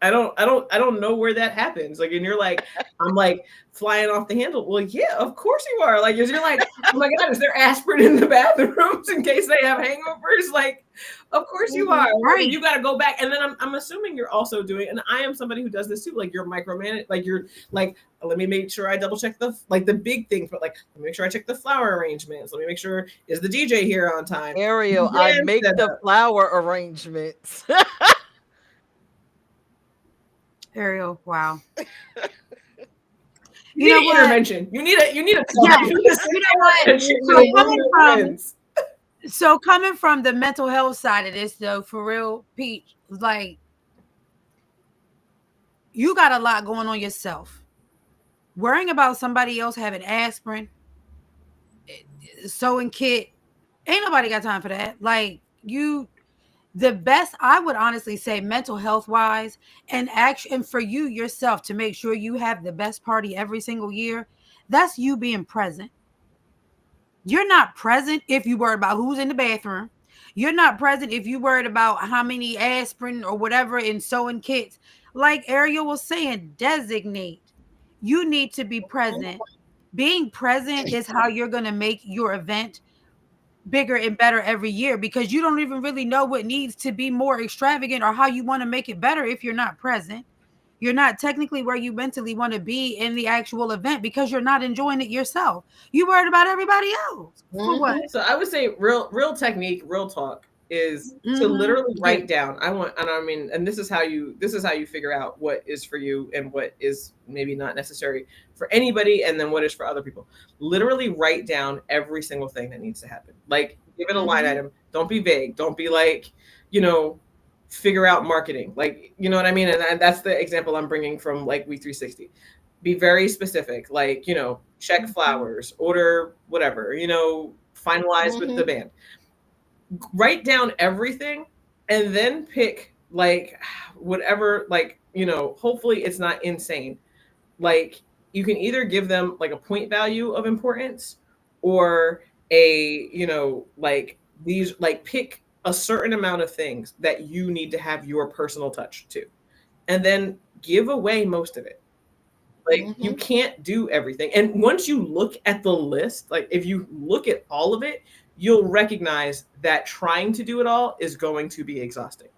I don't know where that happens. Like, and you're like, I'm like flying off the handle. Well, yeah, of course you are. Like, you're like, oh my god, is there aspirin in the bathrooms in case they have hangovers? Like, of course you are. Right. You got to go back. And then I'm assuming you're also doing, and I am somebody who does this too. Like, you're micromanaging. Like, you're like, let me make sure I double check the big things, but like, let me make sure I check the flower arrangements. Let me make sure, is the DJ here on time? Ariel, I make the flower arrangements. Ariel, wow. You need an intervention. You need a yeah. You know what? So coming from the mental health side of this, though, for real, Pete, like, you got a lot going on yourself. Worrying about somebody else having aspirin, sewing kit, ain't nobody got time for that. Like, the best, I would honestly say, mental health wise, and for you yourself to make sure you have the best party every single year, that's you being present. You're not present if you worried about who's in the bathroom. You're not present if you worried about how many aspirin or whatever in sewing kits. Like Ariel was saying, designate. You need to be present. Being present is how you're going to make your event bigger and better every year, because you don't even really know what needs to be more extravagant or how you want to make it better if you're not present. You're not technically where you mentally want to be in the actual event because you're not enjoying it yourself. You worried about everybody else. For what? So I would say real technique, real talk is to literally write down. And this is how you figure out what is for you and what is maybe not necessary for anybody, and then what is for other people. Literally write down every single thing that needs to happen. Like, give it a line item. Don't be vague. Don't be like, figure out marketing. Like, you know what I mean? And that's the example I'm bringing from like Week 360. Be very specific. Like, check flowers, order whatever, finalize with the band. Write down everything and then pick like whatever, like, hopefully it's not insane. Like, you can either give them like a point value of importance, or like these, like, pick a certain amount of things that you need to have your personal touch to, and then give away most of it. Like, you can't do everything. And once you look at the list, like if you look at all of it, you'll recognize that trying to do it all is going to be exhausting.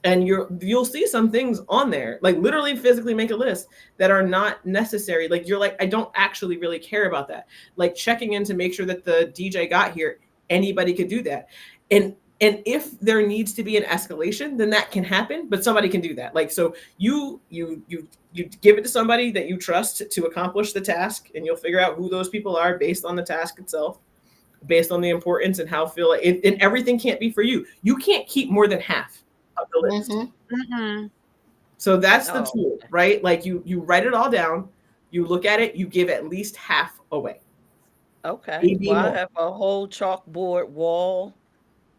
And you'll see some things on there, like literally physically make a list that are not necessary. Like, you're like, I don't actually really care about that. Like, checking in to make sure that the DJ got here, anybody could do that. And if there needs to be an escalation, then that can happen, but somebody can do that. Like, so you give it to somebody that you trust to accomplish the task, and you'll figure out who those people are based on the task itself, based on the importance and how feel. And everything can't be for you. You can't keep more than half of the list. So that's the tool, right? Like, you write it all down, you look at it, you give at least half away. Okay. Well, I have a whole chalkboard wall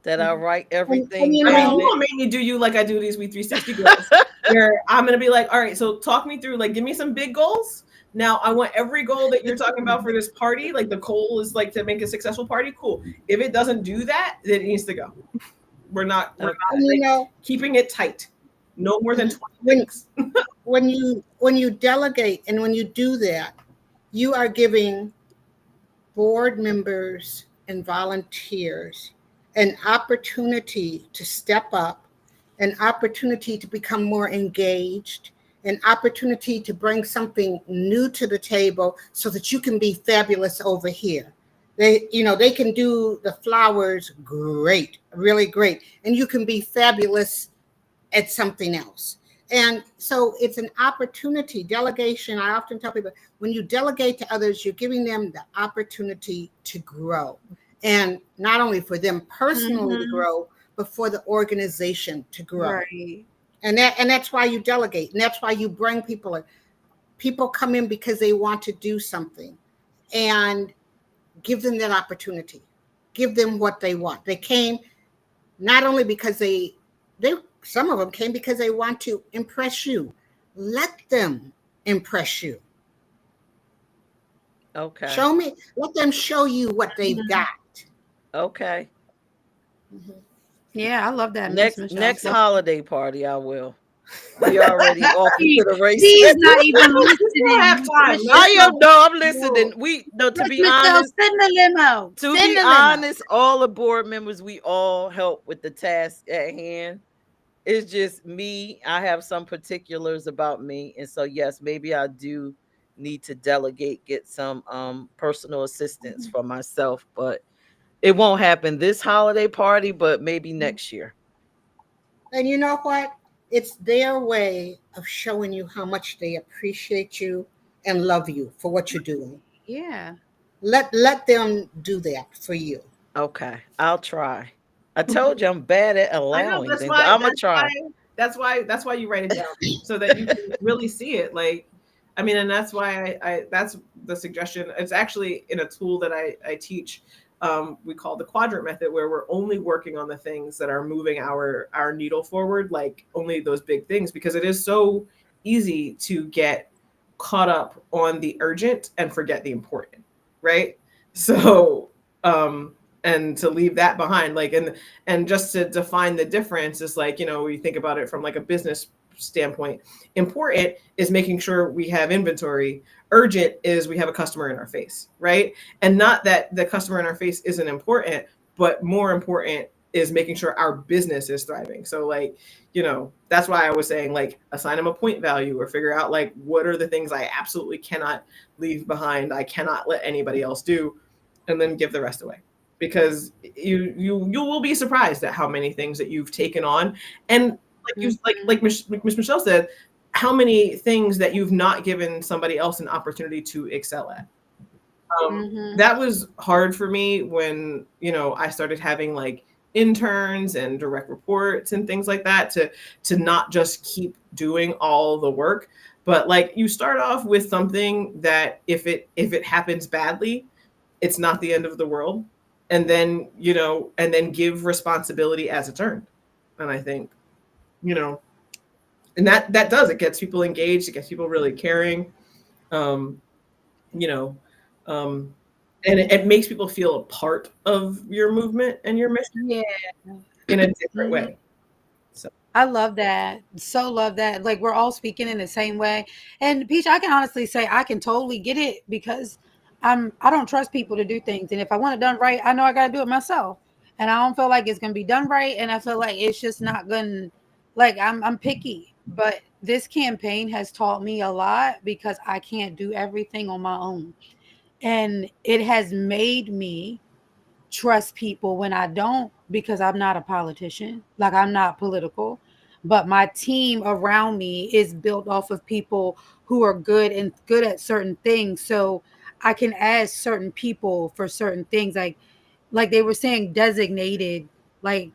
that I write everything. You won't make me do you like I do these Week 360 goals, where I'm gonna be like, all right, so talk me through, like, give me some big goals. Now, I want every goal that you're talking about for this party. Like, the goal is like to make a successful party. Cool. If it doesn't do that, then it needs to go. We're not keeping it tight. No more than 20 things. when you delegate and when you do that, you are giving board members and volunteers an opportunity to step up, an opportunity to become more engaged, an opportunity to bring something new to the table so that you can be fabulous over here. They can do the flowers great, really great, and you can be fabulous at something else. And so it's an opportunity. Delegation, I often tell people, when you delegate to others, you're giving them the opportunity to grow. And not only for them personally to Mm-hmm. grow, but for the organization to grow. Right. And that's why you delegate. And that's why you bring people in. People come in because they want to do something. And give them that opportunity. Give them what they want. They came not only because they some of them came because they want to impress you. Let them impress you. Okay. Show me, let them show you what they've Mhm. got. Okay. Mhm. Yeah, I love that, Miss Michelle. Next holiday party I will. We already off into She, the races. she's not even We don't have listening. time. Miss No, I am Michelle, no, I'm no. listening. We no to Miss be Michelle, honest, send the limo. Send the limo. all the board members, we all help with the task at hand. It's just me. I have some particulars about me. And so yes, maybe I do need to delegate, get some personal assistance for myself, but it won't happen this holiday party, but maybe next year. And you know what? It's their way of showing you how much they appreciate you and love you for what you're doing. Yeah. Let them do that for you. Okay. I'll try. I told you I'm bad at I know allowing that's things, but why I'm gonna try. that's why you write it down so that you can really see it. Like, I mean, and that's why I that's the suggestion. It's actually in a tool that I teach. We call the quadrant method, where we're only working on the things that are moving our needle forward, like only those big things, because it is so easy to get caught up on the urgent and forget the important, right? So and to leave that behind, like, and just to define the difference is, like, we think about it from like a business standpoint. Important is making sure we have inventory. Urgent is we have a customer in our face, right? And not that the customer in our face isn't important, but more important is making sure our business is thriving. So, like, that's why I was saying, like, assign them a point value, or figure out, like, what are the things I absolutely cannot leave behind, I cannot let anybody else do, and then give the rest away. Because you will be surprised at how many things that you've taken on, and like you like Miss Michelle said, how many things that you've not given somebody else an opportunity to excel at. Mm-hmm. That was hard for me when I started having, like, interns and direct reports and things like that, to not just keep doing all the work, but, like, you start off with something that, if it happens badly, it's not the end of the world. And then give responsibility as it's earned. And I think, you know and that does, it gets people engaged, it gets people really caring. um you know um and it makes people feel a part of your movement and your mission Yeah. in a different Hmm. way. So I love that. So love that. Like we're all speaking in the same way. And Peach, I can honestly say I can totally get it because I don't trust people to do things. And if I want it done right, I know I gotta do it myself. And I don't feel like it's gonna be done right. And I feel like it's just not gonna like I'm picky. But this campaign has taught me a lot because I can't do everything on my own. And it has made me trust people when I don't because I'm not a politician. Like I'm not political, but my team around me is built off of people who are good and good at certain things. So I can ask certain people for certain things like they were saying designated, like,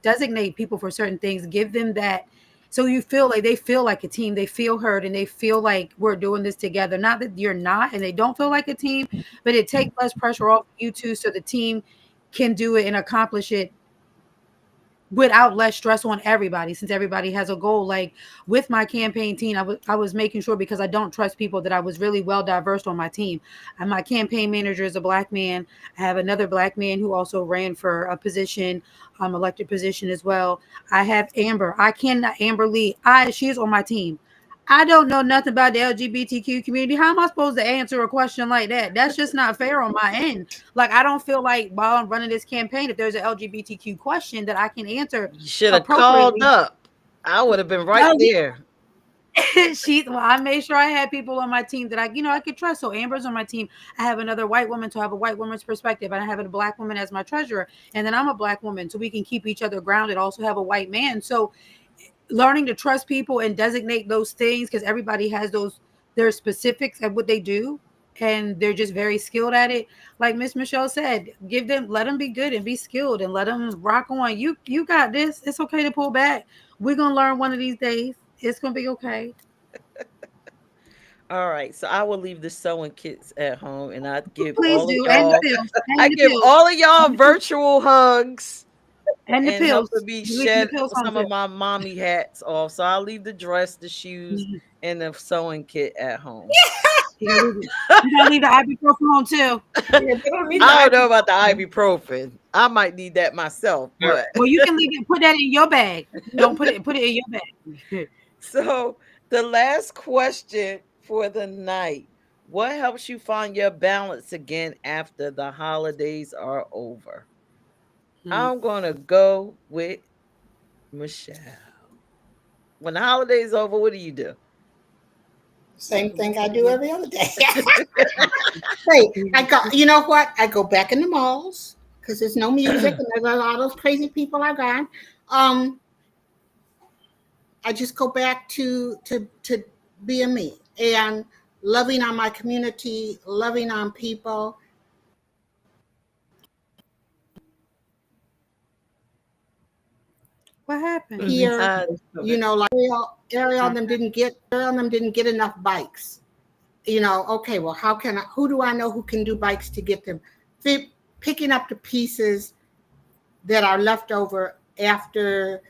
designate people for certain things, give them that so you feel like they feel like a team, they feel heard and they feel like we're doing this together. Not that you're not and they don't feel like a team, but it takes less pressure off you two so the team can do it and accomplish it without less stress on everybody since everybody has a goal. Like with my campaign team, I was making sure because I don't trust people that I was really well diverse on my team. And my campaign manager is a black man. I have another black man who also ran for a position, elected position as well. I have Amber. I cannot Amber Lee. She's on my team. I don't know nothing about the LGBTQ community. How am I supposed to answer a question like that? That's just not fair on my end. Like, I don't feel like while I'm running this campaign, if there's an LGBTQ question that I can answer You should have called appropriately. up. I would have been right Oh, there. well, I made sure I had people on my team that I could trust. So Amber's on my team. I have another white woman to have a white woman's perspective, and I have a black woman as my treasurer, and then I'm a black woman, so we can keep each other grounded. Also have a white man. So learning to trust people and designate those things, because everybody has those their specifics at what they do, and they're just very skilled at it. Like Miss Michelle said, give them, let them be good and be skilled, and let them rock on. You got this. It's okay to pull back. We're gonna learn one of these days. It's gonna be okay. All right, so I will leave the sewing kits at home, and I give Please all of do. And the y'all, pills. I And the give pills. all of y'all And the pills. virtual hugs And the and pills. helping me You leave the shed pills home some too. of my mommy hats off. So I'll leave the dress, the shoes, Mhm. and the sewing kit at home. You gotta leave it. You gotta leave the ibuprofen home too. Yeah, they don't need the I don't know about the ibuprofen. ibuprofen. I might need that myself, All but right. Well, you can leave it. Put that in your bag. Don't put it in your bag. so the last question for the night. What helps you find your balance again after the holidays are over? Hmm. I'm going to go with Michelle. When the holidays over, what do you do? Same thing I do every other day. Hey, I go. You know what? I go back in the malls because there's no music and there's a lot of those crazy people are gone. Um, I just go back to being me and loving on my community, loving on people. What happened? Here, uh, you know, like Ariel and them didn't get enough bikes. You know, okay, well, who do I know who can do bikes to get them? Picking up the pieces that are left over after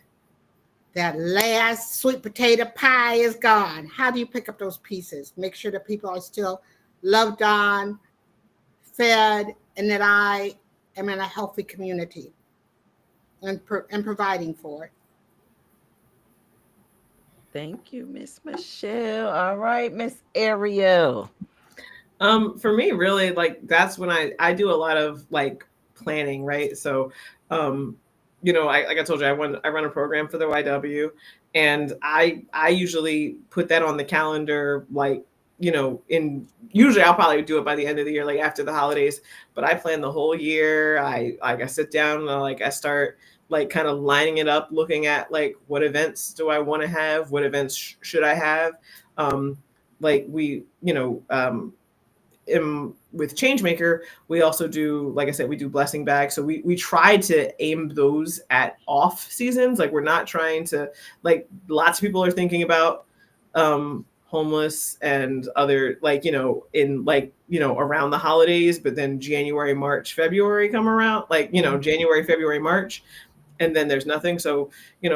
that last sweet potato pie is gone. How do you pick up those pieces? Make sure that people are still loved on, fed, and that I am in a healthy community and providing for it. Thank you, Miss Michelle. All right, Miss Ariel. For me, really, like that's when I do a lot of like planning, right? So, um, like I told you, I run a program for the YW, and I usually put that on the calendar, like in usually I'll probably do it by the end of the year, like after the holidays. But I plan the whole year. I sit down and I start like kind of lining it up, looking at like what events do I want to have, what events should I have. Um, like we, with Changemaker, we also do, like I said, we do blessing bags. So we try to aim those at off seasons. Like we're not trying to, like lots of people are thinking about homeless and other, like, in like, around the holidays, but then January, March, February come around, like, January, February, March, and then there's nothing. So,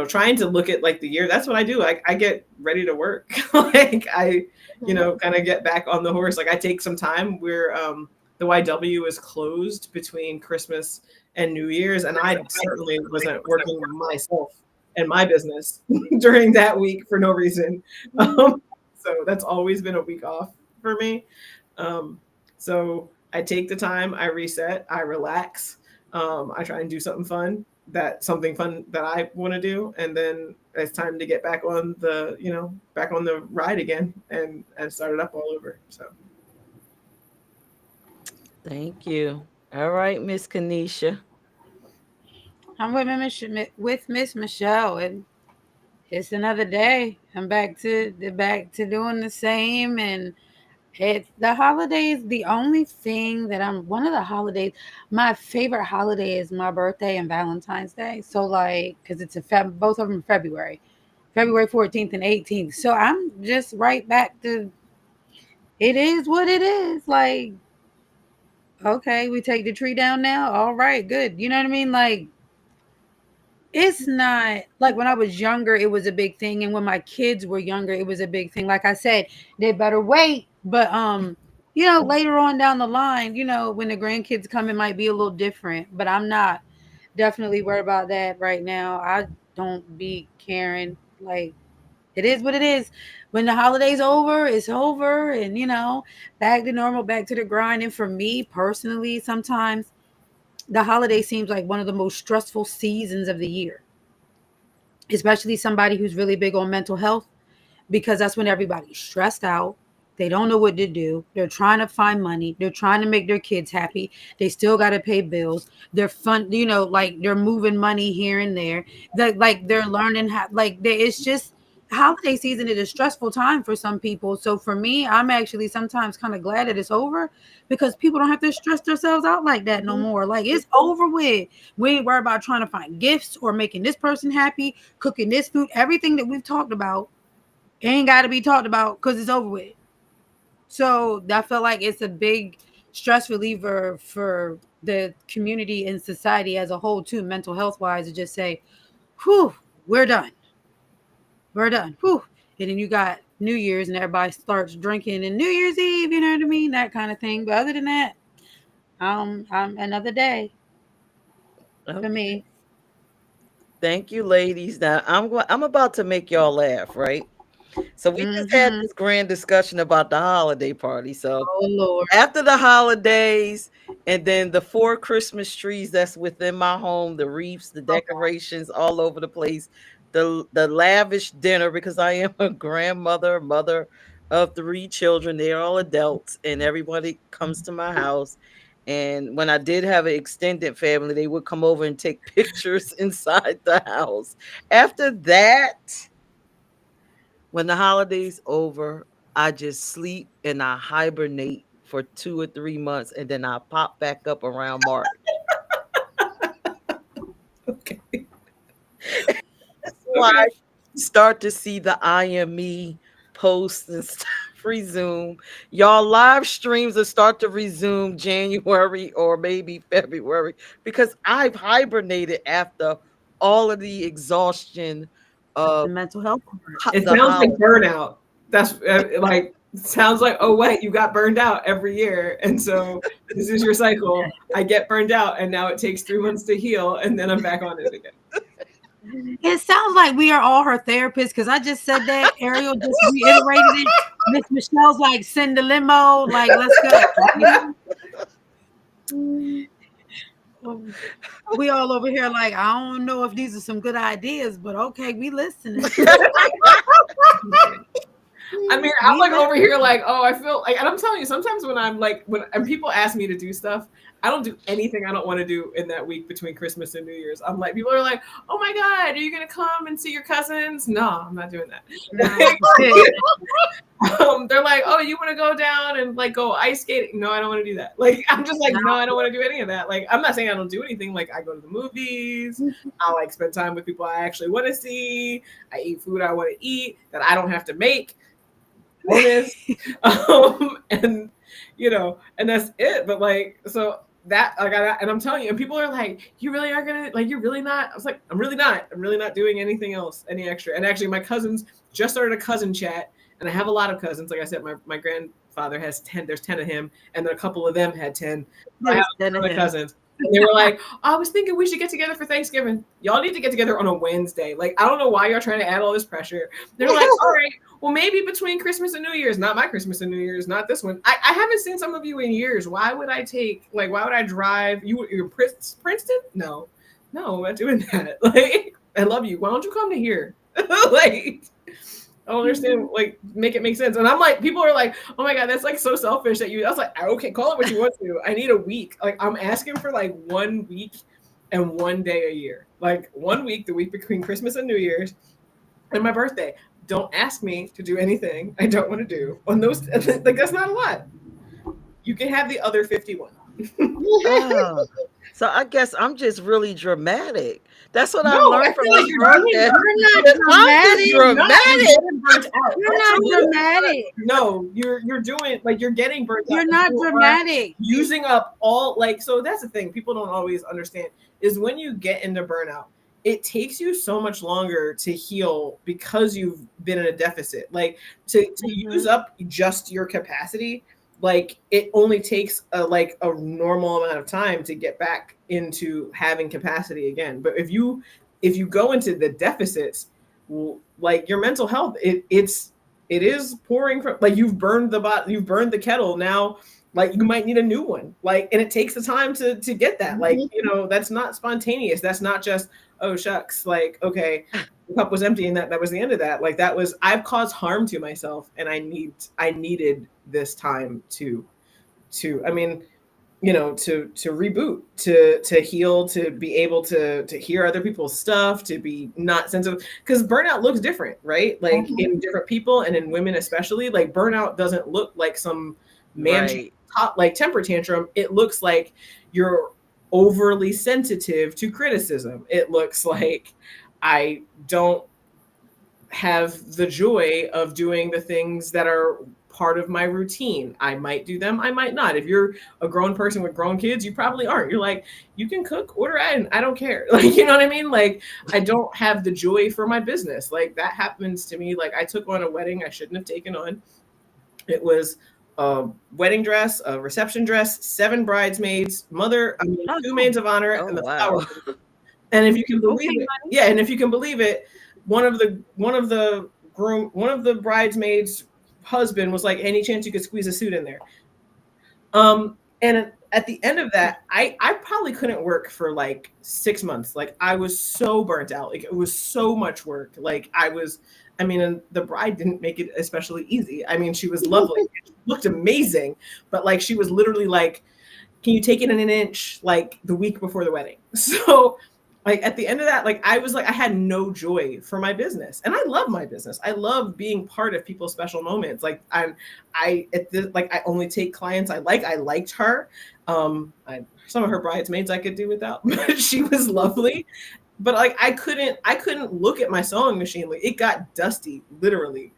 trying to look at like the year, that's what I do. I get ready to work. Like I, kind of get back on the horse. Like I take some time where the YW is closed between Christmas and New Year's. And I certainly wasn't working myself and my business during that week for no reason. So that's always been a week off for me. Um, so I take the time, I reset, I relax. I try and do something fun that I want to do, and then it's time to get back on the ride again and start it up all over. So Thank you. All right, Miss Kanisha. I'm with Miss Michelle, and it's another day. I'm back to doing the same, and it's the holidays. The only thing that I'm one of the holidays, my favorite holiday is my birthday and Valentine's Day. So like, because it's both of them February, February 14th and 18th. So I'm just right back to it is what it is. Like, okay, we take the tree down now. All right, good. You know what I mean? Like, it's not like when I was younger, it was a big thing, and when my kids were younger, it was a big thing. Like I said, they better wait, but later on down the line, when the grandkids come, it might be a little different. But I'm not definitely worried about that right now. I don't be caring. Like it is what it is. When the holiday's over, it's over, and back to normal, back to the grind. And for me personally, sometimes the holiday seems like one of the most stressful seasons of the year, especially somebody who's really big on mental health, because that's when everybody's stressed out. They don't know what to do. They're trying to find money. They're trying to make their kids happy. They still got to pay bills. They're fun, like they're moving money here and there. Like they're learning how, it's just holiday season is a stressful time for some people. So for me, I'm actually sometimes kind of glad that it's over because people don't have to stress themselves out like that no Mhm. more. Like it's over with. We ain't worried about trying to find gifts or making this person happy, cooking this food. Everything that we've talked about ain't got to be talked about because it's over with. So I feel like it's a big stress reliever for the community and society as a whole, too, mental health wise, to just say, whew, we're done. We're done. Whew. And then you got New Year's and everybody starts drinking and New Year's Eve, you know what I mean? That kind of thing. But other than that, another day for Okay. me. Thank you, ladies. Now I'm about to make y'all laugh, right? So we just had Mm-hmm. this grand discussion about the holiday party. So Oh, Lord. after the holidays and then the 4 Christmas trees that's within my home, the wreaths, the Okay. decorations all over the place, the lavish dinner because I am a grandmother, mother of 3 children. They're all adults and everybody comes to my house. And when I did have an extended family, they would come over and take pictures inside the house. After that, when the holidays over, I just sleep and I hibernate for 2 or 3 months, and then I pop back up around March. Okay. That's why Okay. you start to see the I am me posts and stuff resume. Y'all live streams will start to resume January or maybe February because I've hibernated after all of the exhaustion The of mental health part. It the sounds like holiday. burnout. That's like sounds like, oh wait, you got burned out every year, and so this is your cycle. I get burned out, and now it takes 3 months to heal, and then I'm back on it again. It sounds like we are all her therapists because I just said that. Ariel just reiterated it. Miss Michelle's like, send the limo, like, let's go. Um, we all over here like, I don't know if these are some good ideas, but okay, we listening. I mean, I'm We like listening. over here, like, oh, I feel like, and I'm telling you, sometimes when I'm like, when and people ask me to do stuff, I don't do anything I don't want to do in that week between Christmas and New Year's. I'm like, people are like, oh my God, are you gonna come and see your cousins? No, I'm not doing No. that. They're like, oh, you want to go down and like go ice skating? No, I don't want to do that. Like, I'm just like, No. no, I don't want to do any of that. Like, I'm not saying I don't do anything. Like, I go to the movies. I like spend time with people I actually want to see. I eat food I want to eat that I don't have to make. Bonus. And and that's it. But like, so that like, and I'm telling you, and people are like, you really are gonna like, you're really not. I was like, I'm really not. I'm really not doing anything else, any extra. And actually, my cousins just started a cousin chat, and I have a lot of cousins. Like I said, my grandfather has 10. There's 10 of him, and then a couple of them had 10. I have There's a none of ton of him. cousins. And they were like, oh, I was thinking we should get together for Thanksgiving. Y'all need to get together on a Wednesday. Like, I don't know why y'all trying to add all this pressure. They're like, all right, well, maybe between Christmas and New Year's, not my Christmas and New Year's, not this one. I haven't seen some of you in years. Why would I drive? You're Princeton? No, I'm not doing that. Like, I love you. Why don't you come to here? Like, I don't understand. Like, make it make sense. And I'm like, people are like, oh my God, that's like so selfish that you. I was like, okay, call it what you want to. I need a week. Like, I'm asking for like 1 week and 1 day a year. Like 1 week, the week between Christmas and New Year's, and my birthday. Don't ask me to do anything I don't want to do on those. Like, that's not a lot. You can have the other 51. Oh, so I guess I'm just really dramatic. That's what I No, I learned feel from like this you're doing. broadcast. You're not That I'm just dramatic. You're not. You're dramatic. getting burnt out. You're That's not really dramatic. no. You're doing like you're getting burnt out. You're not You are dramatic. using up all like. So that's the thing. People don't always understand is when you get into burnout, it takes you so much longer to heal because you've been in a deficit. Like to use Mhm. up just your capacity, like it only takes a normal amount of time to get back into having capacity again. But if you go into the deficits, like your mental health, it is pouring from, like, you've burned the kettle now. Like, you might need a new one, like, and it takes the time to get that. Like, that's not spontaneous. That's not just, oh shucks, like, okay, cup was empty, and that was the end of that. Like that was, I've caused harm to myself, and I needed this time I mean, to reboot, to heal, to be able to hear other people's stuff, to be not sensitive, because burnout looks different, right? Like in different people, and in women especially. Like burnout doesn't look like some man Right. like temper tantrum. It looks like you're overly sensitive to criticism. It looks like I don't have the joy of doing the things that are part of my routine. I might do them, I might not. If you're a grown person with grown kids, you probably aren't. You're like, you can cook, order in, I don't care. Like, you know what I mean? Like, I don't have the joy for my business. Like, that happens to me. Like, I took on a wedding I shouldn't have taken on. It was a wedding dress, a reception dress, 7 bridesmaids, two maids of honor, Oh and the flower. wow. And if you can believe Okay, it, honey. yeah, and if you can believe it, one of the bridesmaids' husband was like, any chance you could squeeze a suit in there? And at the end of that, I probably couldn't work for like 6 months. Like I was so burnt out. Like it was so much work. Like I mean, and the bride didn't make it especially easy. I mean, she was lovely, she looked amazing, but like she was literally like, can you take it in an inch, like the week before the wedding? So like at the end of that, like I was like, I had no joy for my business, and I love my business. I love being part of people's special moments. Like I only take clients I like. I liked her. Some of her bridesmaids I could do without, but she was lovely. But like I couldn't look at my sewing machine. Like it got dusty, literally.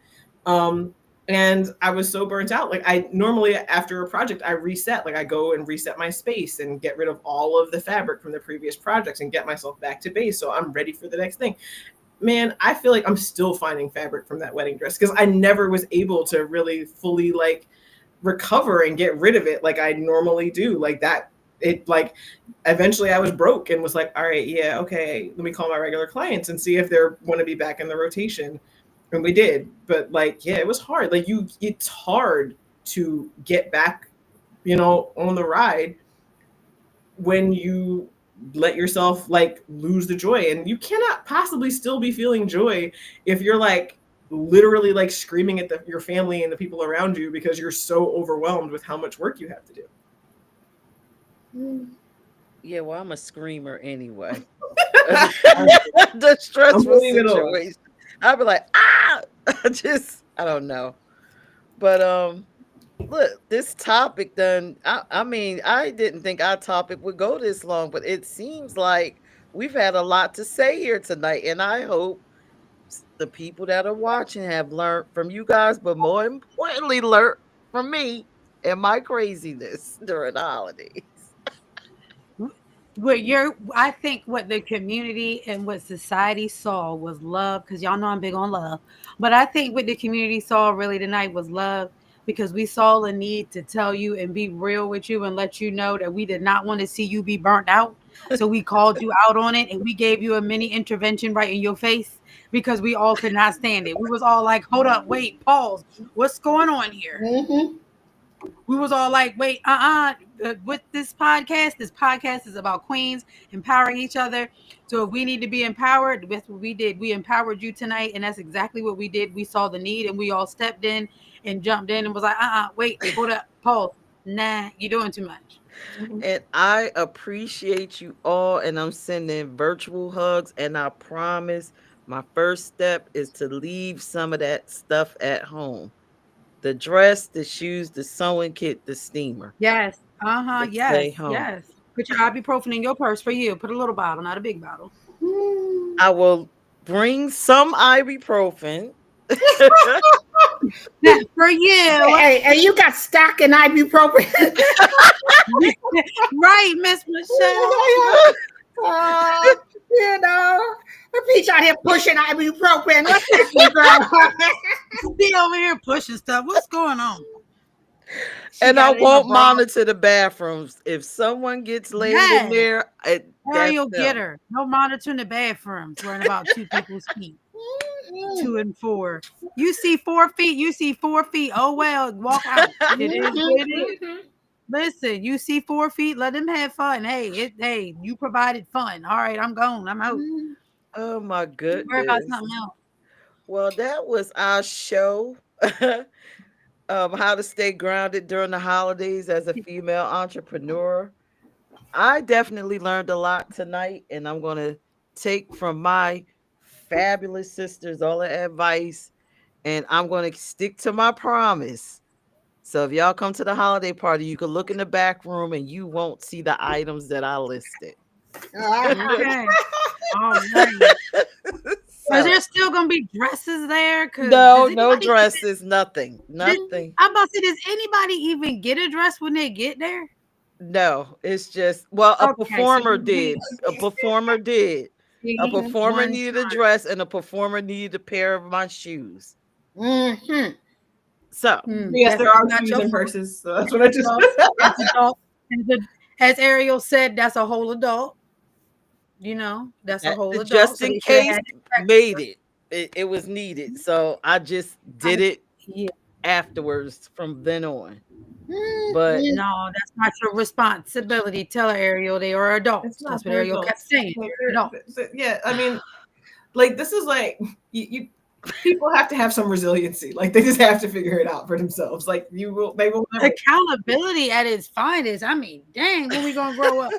Um, and I was so burnt out. Like I normally after a project, I reset. Like I go and reset my space and get rid of all of the fabric from the previous projects and get myself back to base, so I'm ready for the next thing. Man, I feel like I'm still finding fabric from that wedding dress because I never was able to really fully like recover and get rid of it like I normally do. Like that, it like eventually I was broke and was like, all right, yeah, okay, let me call my regular clients and see if they're want to be back in the rotation. And we did. But like, yeah, it was hard. Like it's hard to get back, on the ride when you let yourself like lose the joy. And you cannot possibly still be feeling joy if you're like literally like screaming at your family and the people around you because you're so overwhelmed with how much work you have to do. Yeah, well, I'm a screamer anyway. I'm The stressful putting it on. situation. I'd be like, ah, I don't know. But look, this topic done. I mean, I didn't think our topic would go this long, but it seems like we've had a lot to say here tonight, and I hope the people that are watching have learned from you guys, but more importantly, learned from me and my craziness during the holidays. I think what the community and what society saw was love, because y'all know I'm big on love. But I think what the community saw really tonight was love, because we saw a need to tell you and be real with you and let you know that we did not want to see you be burnt out. So we called you out on it, and we gave you a mini intervention right in your face because we all could not stand it. We was all like, hold up, wait, pause. What's going on here? Mm-hmm. We was all like, wait, with this podcast is about queens empowering each other. So if we need to be empowered, that's what we did. We empowered you tonight, and that's exactly what we did. We saw the need, and we all stepped in and jumped in and was like, wait, hold up, pause. Nah, you're doing too much. And I appreciate you all, and I'm sending virtual hugs. And I promise my first step is to leave some of that stuff at home: the dress, the shoes, the sewing kit, the steamer. Yes. To stay Yes. home. Yes. Put your ibuprofen in your purse for you. Put a little bottle, not a big bottle. I will bring some ibuprofen. That's for you. Hey, you got stock in ibuprofen. Right, Miss Michelle. You know, the peach out here pushing ibuprofen. What's happening, girl? Be over here pushing stuff. What's going on? And I got it in her won't bra. monitor the bathrooms. If someone gets laid in Yes. there, that's Ariel, get them. her. No monitoring the bathrooms. Worrying about 2 people's feet. 2 and 4. You see 4 feet. You see 4 feet. Oh well, walk out. It is what it is. Listen, you see 4 feet. Let them have fun. Hey, you provided fun. All right, I'm gone. I'm out. Oh my Worry about goodness. something else. Well, that was our show. How to stay grounded during the holidays as a female entrepreneur. I definitely learned a lot tonight, and I'm going to take from my fabulous sisters all the advice, and I'm going to stick to my promise. So if y'all come to the holiday party, you can look in the back room and you won't see the items that I listed. Okay. All right. Is So there still gonna be dresses there? Cause no, does no anybody dresses, nothing, did nothing. I'm about to say, does anybody even get a dress when they get there? No, it's just well, a Okay, so performer you did. A performer did. A see performer one needed a dress, and a performer needed a pair of my shoes. Mm-hmm. So Yes, there That's are not shoes your and fault. purses. So that's what I just. So, as adult, as Ariel said, that's a whole adult. That's a that, whole adult. just So in they should have case had it made extra. it. It was needed. So I just I, did it yeah. afterwards from then on. But Mm-hmm. No, that's not your responsibility. Tell her, Ariel, they are It's adults. not That's what their Ariel kept adults. saying. Like They're adults. yeah, I mean, like this is like you people have to have some resiliency. Like they just have to figure it out for themselves. Like they will never. Accountability at its finest. I mean, dang, when we gonna grow up?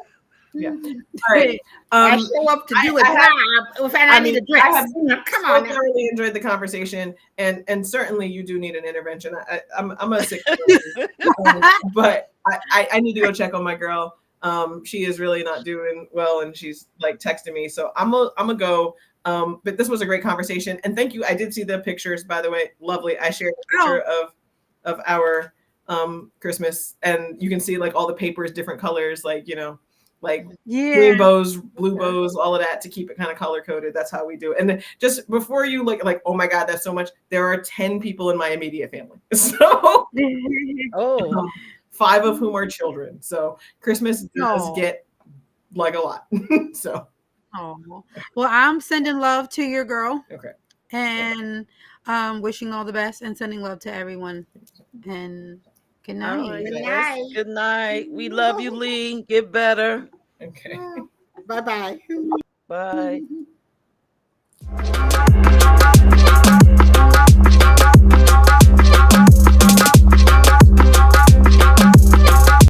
Yeah. All right. I Um, show up to do a I have. job and I I need mean, a I dress. have Come so on now. thoroughly enjoyed the conversation, and certainly you do need an intervention. I'm a sick, but I need to go check on my girl. She is really not doing well, and she's like texting me, so I'm a go. But this was a great conversation, and thank you. I did see the pictures, by the way, lovely. I shared a Oh, picture of our Christmas, and you can see like all the papers, different colors, like yeah. green bows, blue bows, all of that to keep it kind of color coded. That's how we do it. And then just before you like, oh my God, that's so much. There are 10 people in my immediate family. So oh, 5 of whom are children. So Christmas does Oh, get like a lot. So, oh. Well, I'm sending love to your girl okay. and wishing all the best and sending love to everyone. And good all right, night. Good yes. night. Good night. We love you, Lee. Get better. Okay. Bye bye. Bye.